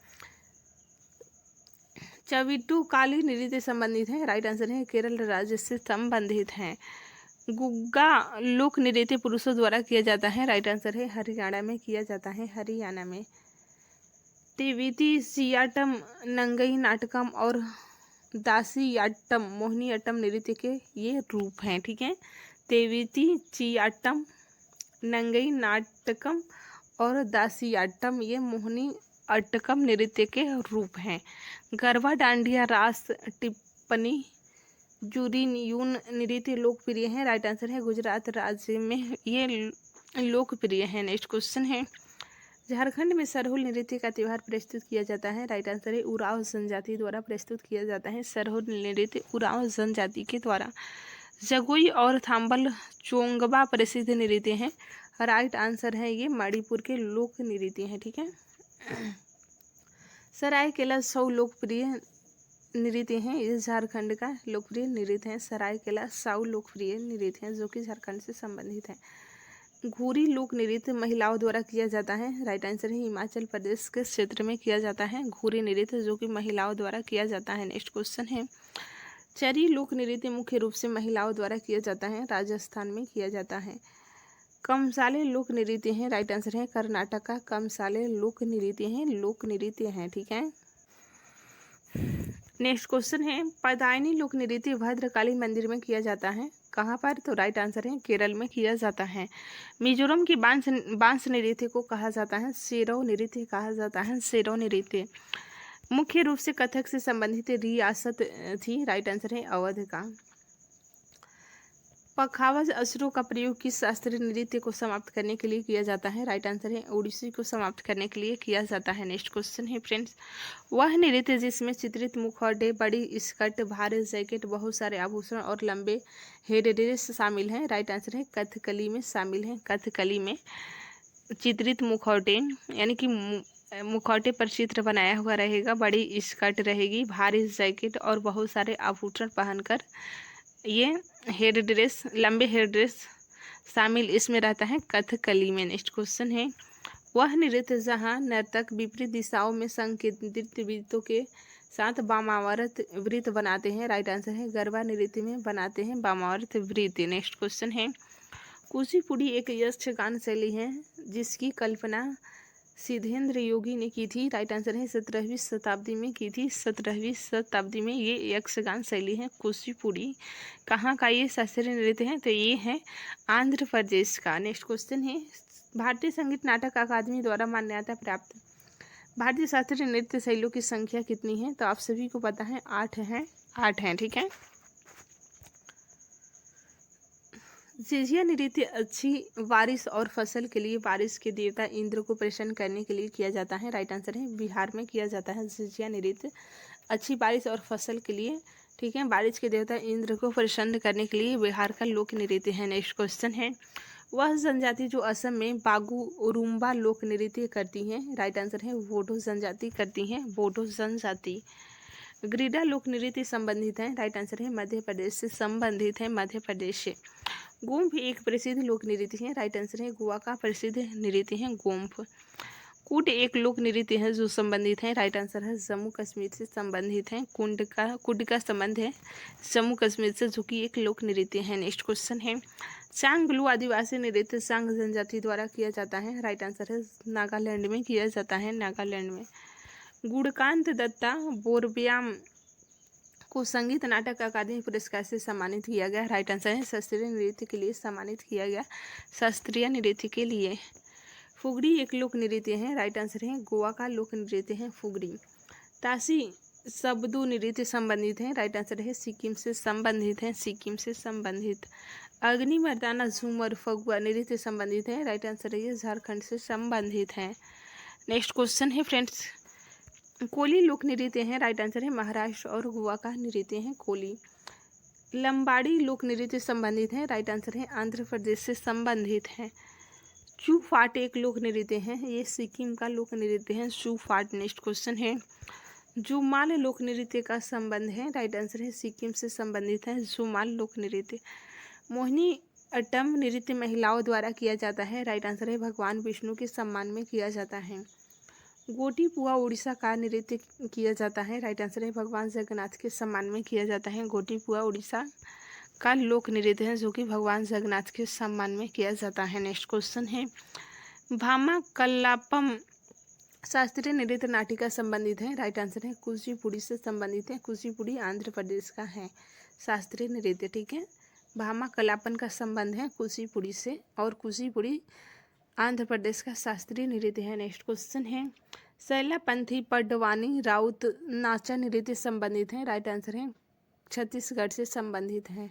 चविट्टू काली नृत्य संबंधित है। राइट आंसर है केरल राज्य से संबंधित है। गुग्गा लोक नृत्य पुरुषों द्वारा किया जाता है। राइट आंसर है हरियाणा में किया जाता है हरियाणा में। तेविती सियाटम नंगई नाटकम और दासियाट्टम मोहिनी अट्टम नृत्य के ये रूप हैं। ठीक है, तेविती चियाट्टम नंगई नाटकम और दासियाट्टम ये मोहिनी अट्टकम नृत्य के रूप हैं। गरबा डांडिया रास टिप्पणी जुरीयून नृत्य लोकप्रिय है। राइट आंसर है गुजरात राज्य में ये लोकप्रिय है। नेक्स्ट क्वेश्चन है, झारखंड में सरहुल नृत्य का त्यौहार प्रस्तुत किया जाता है। राइट आंसर है उरांव जनजाति द्वारा प्रस्तुत किया जाता है सरहुल नृत्य उरांव जनजाति के द्वारा। जगोई और थाम्बल चोंगबा प्रसिद्ध नृत्य हैं। राइट आंसर है ये मणिपुर के लोक नृत्य हैं। ठीक है, सरायकेला छऊ लोकप्रिय नृत्य हैं, ये झारखंड का लोकप्रिय नृत्य है। सरायकेला साउ लोकप्रिय नृत्य है जो कि झारखंड से संबंधित है। घूरी लोक नृत्य महिलाओं द्वारा किया जाता है। राइट आंसर है हिमाचल प्रदेश के क्षेत्र में किया जाता है घूरी नृत्य जो कि महिलाओं द्वारा किया जाता है। नेक्स्ट क्वेश्चन है, चरी लोक नृत्य मुख्य रूप से महिलाओं द्वारा किया जाता है, राजस्थान में किया जाता है। कमसाले लोक नृत्य हैं, राइट आंसर है कर्नाटक का कमसाले लोक नृत्य हैं, लोक नृत्य हैं, ठीक है। नेक्स्ट क्वेश्चन है, पदायनी लोक नृत्य भद्रकाली मंदिर में किया जाता है, कहाँ पर? तो राइट आंसर है केरल में किया जाता है। मिजोरम की बांस नृत्य को कहा जाता है सेरो नृत्य कहा जाता है, सेरो नृत्य। मुख्य रूप से कथक से संबंधित रियासत थी, राइट आंसर है अवध का। पखावज असुरों का प्रयोग किस शास्त्रीय नृत्य को समाप्त करने के लिए किया जाता है? राइट आंसर है ओडिसी को समाप्त करने के लिए किया जाता है। नेक्स्ट क्वेश्चन है फ्रेंड्स, वह नृत्य जिसमें चित्रित मुखौटे, बड़ी स्कर्ट, भारी जैकेट, बहुत सारे आभूषण और लंबे हेडड्रेस शामिल हैं, राइट आंसर है कथकली में शामिल है। कथकली में चित्रित मुखौटे यानी कि मुखौटे पर चित्र बनाया हुआ रहेगा, बड़ी स्कर्ट रहेगी, भारी जैकेट और बहुत सारे आभूषण पहनकर ये हेड ड्रेस, लंबे हेड ड्रेस शामिल इसमें रहता है कथकली में। नेक्स्ट क्वेश्चन है, वह नृत्य जहाँ नर्तक विपरीत दिशाओं में संकेंद्रित वृत्तों के साथ वामावर्त वृत्त बनाते हैं, राइट आंसर है गरबा नृत्य में बनाते हैं वामावर्त वृत्त। नेक्स्ट क्वेश्चन है, कुचिपुड़ी एक यक्षगान शैली है जिसकी कल्पना सिद्धेंद्र योगी ने की थी, राइट आंसर है 17वीं शताब्दी में की थी। 17वीं शताब्दी में ये यक्षगान शैली है कुचिपुड़ी। कहाँ का ये शास्त्रीय नृत्य है? तो ये है आंध्र प्रदेश का। नेक्स्ट क्वेश्चन है, भारतीय संगीत नाटक अकादमी द्वारा मान्यता प्राप्त भारतीय शास्त्रीय नृत्य शैलियों की संख्या कितनी है? तो आप सभी को पता है 8 हैं, ठीक है। झिझिया नृत्य अच्छी बारिश और फसल के लिए बारिश के देवता इंद्र को प्रसन्न करने के लिए किया जाता है, राइट आंसर है बिहार में किया जाता है झिझिया नृत्य अच्छी बारिश और फसल के लिए, ठीक है। बारिश के देवता इंद्र को प्रसन्न करने के लिए बिहार का लोक नृत्य है। नेक्स्ट क्वेश्चन है, वह जनजाति जो असम में बागू रुम्बा लोक नृत्य करती हैं, राइट आंसर है बोडो जनजाति करती हैं, बोडो जनजाति। ग्रीडा लोक नृत्य संबंधित है, राइट आंसर है मध्य प्रदेश से संबंधित है, मध्य प्रदेश से। गोम्फ एक प्रसिद्ध लोक नृत्य है, राइट आंसर है गोवा का प्रसिद्ध नृत्य है गोम्फ। कूट एक लोक नृत्य है जो संबंधित है, राइट आंसर है जम्मू कश्मीर से संबंधित है। कुड का संबंध है जम्मू कश्मीर से जो कि एक लोक नृत्य है। नेक्स्ट क्वेश्चन है, चांगलू आदिवासी नृत्य सांग जनजाति द्वारा किया जाता है, राइट आंसर है नागालैंड में किया जाता है, नागालैंड में। गुणकांत दत्ता बोरब्याम को संगीत नाटक अकादमी पुरस्कार से सम्मानित किया गया, राइट आंसर है शास्त्रीय नृत्य के लिए सम्मानित किया गया, शास्त्रीय नृत्य के लिए। फुगड़ी एक लोक नृत्य है, राइट आंसर है गोवा का लोक नृत्य है फुगड़ी। ताशी शब्दों नृत्य संबंधित है, राइट आंसर है सिक्किम से संबंधित है, सिक्किम से संबंधित। अग्नि मर्दाना झूमर फगुआ नृत्य संबंधित है, राइट आंसर है ये झारखंड से संबंधित है। नेक्स्ट क्वेश्चन है फ्रेंड्स, कोली लोक नृत्य है, राइट आंसर है महाराष्ट्र और गोवा का नृत्य है कोली। लंबाड़ी लोक नृत्य संबंधित है, राइट आंसर है आंध्र प्रदेश से संबंधित है। चू फाट एक लोक नृत्य है, ये सिक्किम का लोक नृत्य है चू फाट। नेक्स्ट क्वेश्चन है, जुमाल लोक नृत्य का संबंध है, राइट आंसर है सिक्किम से संबंधित है जुमाल लोक नृत्य। मोहिनी अट्टम नृत्य महिलाओं द्वारा किया जाता है, राइट आंसर है भगवान विष्णु के सम्मान में किया जाता है। गोटी पुआ उड़ीसा का नृत्य किया जाता है, राइट आंसर है भगवान जगन्नाथ के सम्मान में किया जाता है। गोटी पुआ उड़ीसा का लोक नृत्य है जो कि भगवान जगन्नाथ के सम्मान में किया जाता है। नेक्स्ट क्वेश्चन है, भामा कल्लापम शास्त्रीय नृत्य नाटिका संबंधित है, राइट आंसर है कुचिपुड़ी से संबंधित है, कुचिपुड़ी आंध्र प्रदेश का है शास्त्रीय नृत्य, ठीक है। भामा कलापन का संबंध है कुचिपुड़ी से और कुचिपुड़ी आंध्र प्रदेश का शास्त्रीय नृत्य है। नेक्स्ट क्वेश्चन है, शैलापंथी पडवानी राउत नाचा नृत्य संबंधित है, राइट आंसर है छत्तीसगढ़ से संबंधित है।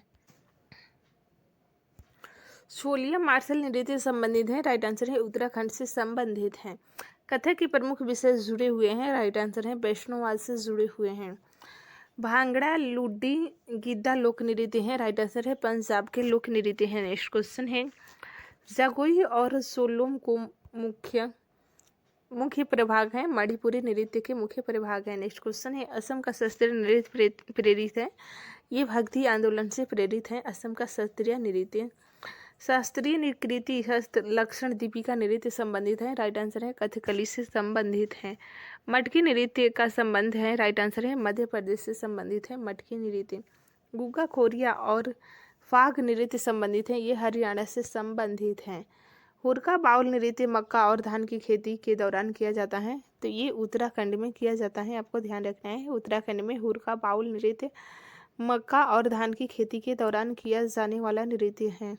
छोलिया मार्शल नृत्य संबंधित है, राइट आंसर है उत्तराखंड से संबंधित है। कथक के प्रमुख विषय जुड़े हुए हैं, राइट आंसर है वैष्णोवाद से जुड़े हुए हैं। भांगड़ा लुड्डी गिद्दा लोक नृत्य है, राइट आंसर है पंजाब के लोक नृत्य है। नेक्स्ट क्वेश्चन है, जागोई और सोलोम को मुख्य मुख्य प्रभाग हैं, मणिपुरी नृत्य के मुख्य प्रभाग हैं। नेक्स्ट क्वेश्चन है, असम का शास्त्रीय नृत्य प्रेरित है। ये भक्ति आंदोलन से प्रेरित है। असम का शास्त्रीय नृत्य, शास्त्रीय कृति हस्त लक्षण दीपिका नृत्य संबंधित है। राइट आंसर है कथकली से संबंधित है। मटकी नृत्य का संबंध है। राइट आंसर है मध्य प्रदेश से संबंधित है मटकी नृत्य। गुग्गा खोरिया और फाग नृत्य संबंधित है। ये हरियाणा से संबंधित हैं। हुरका बाउल नृत्य मक्का और धान की खेती के दौरान किया जाता है। तो ये उत्तराखंड में किया जाता है, आपको ध्यान रखना है। उत्तराखंड में हुरका बाउल नृत्य मक्का और धान की खेती के दौरान किया जाने वाला नृत्य है।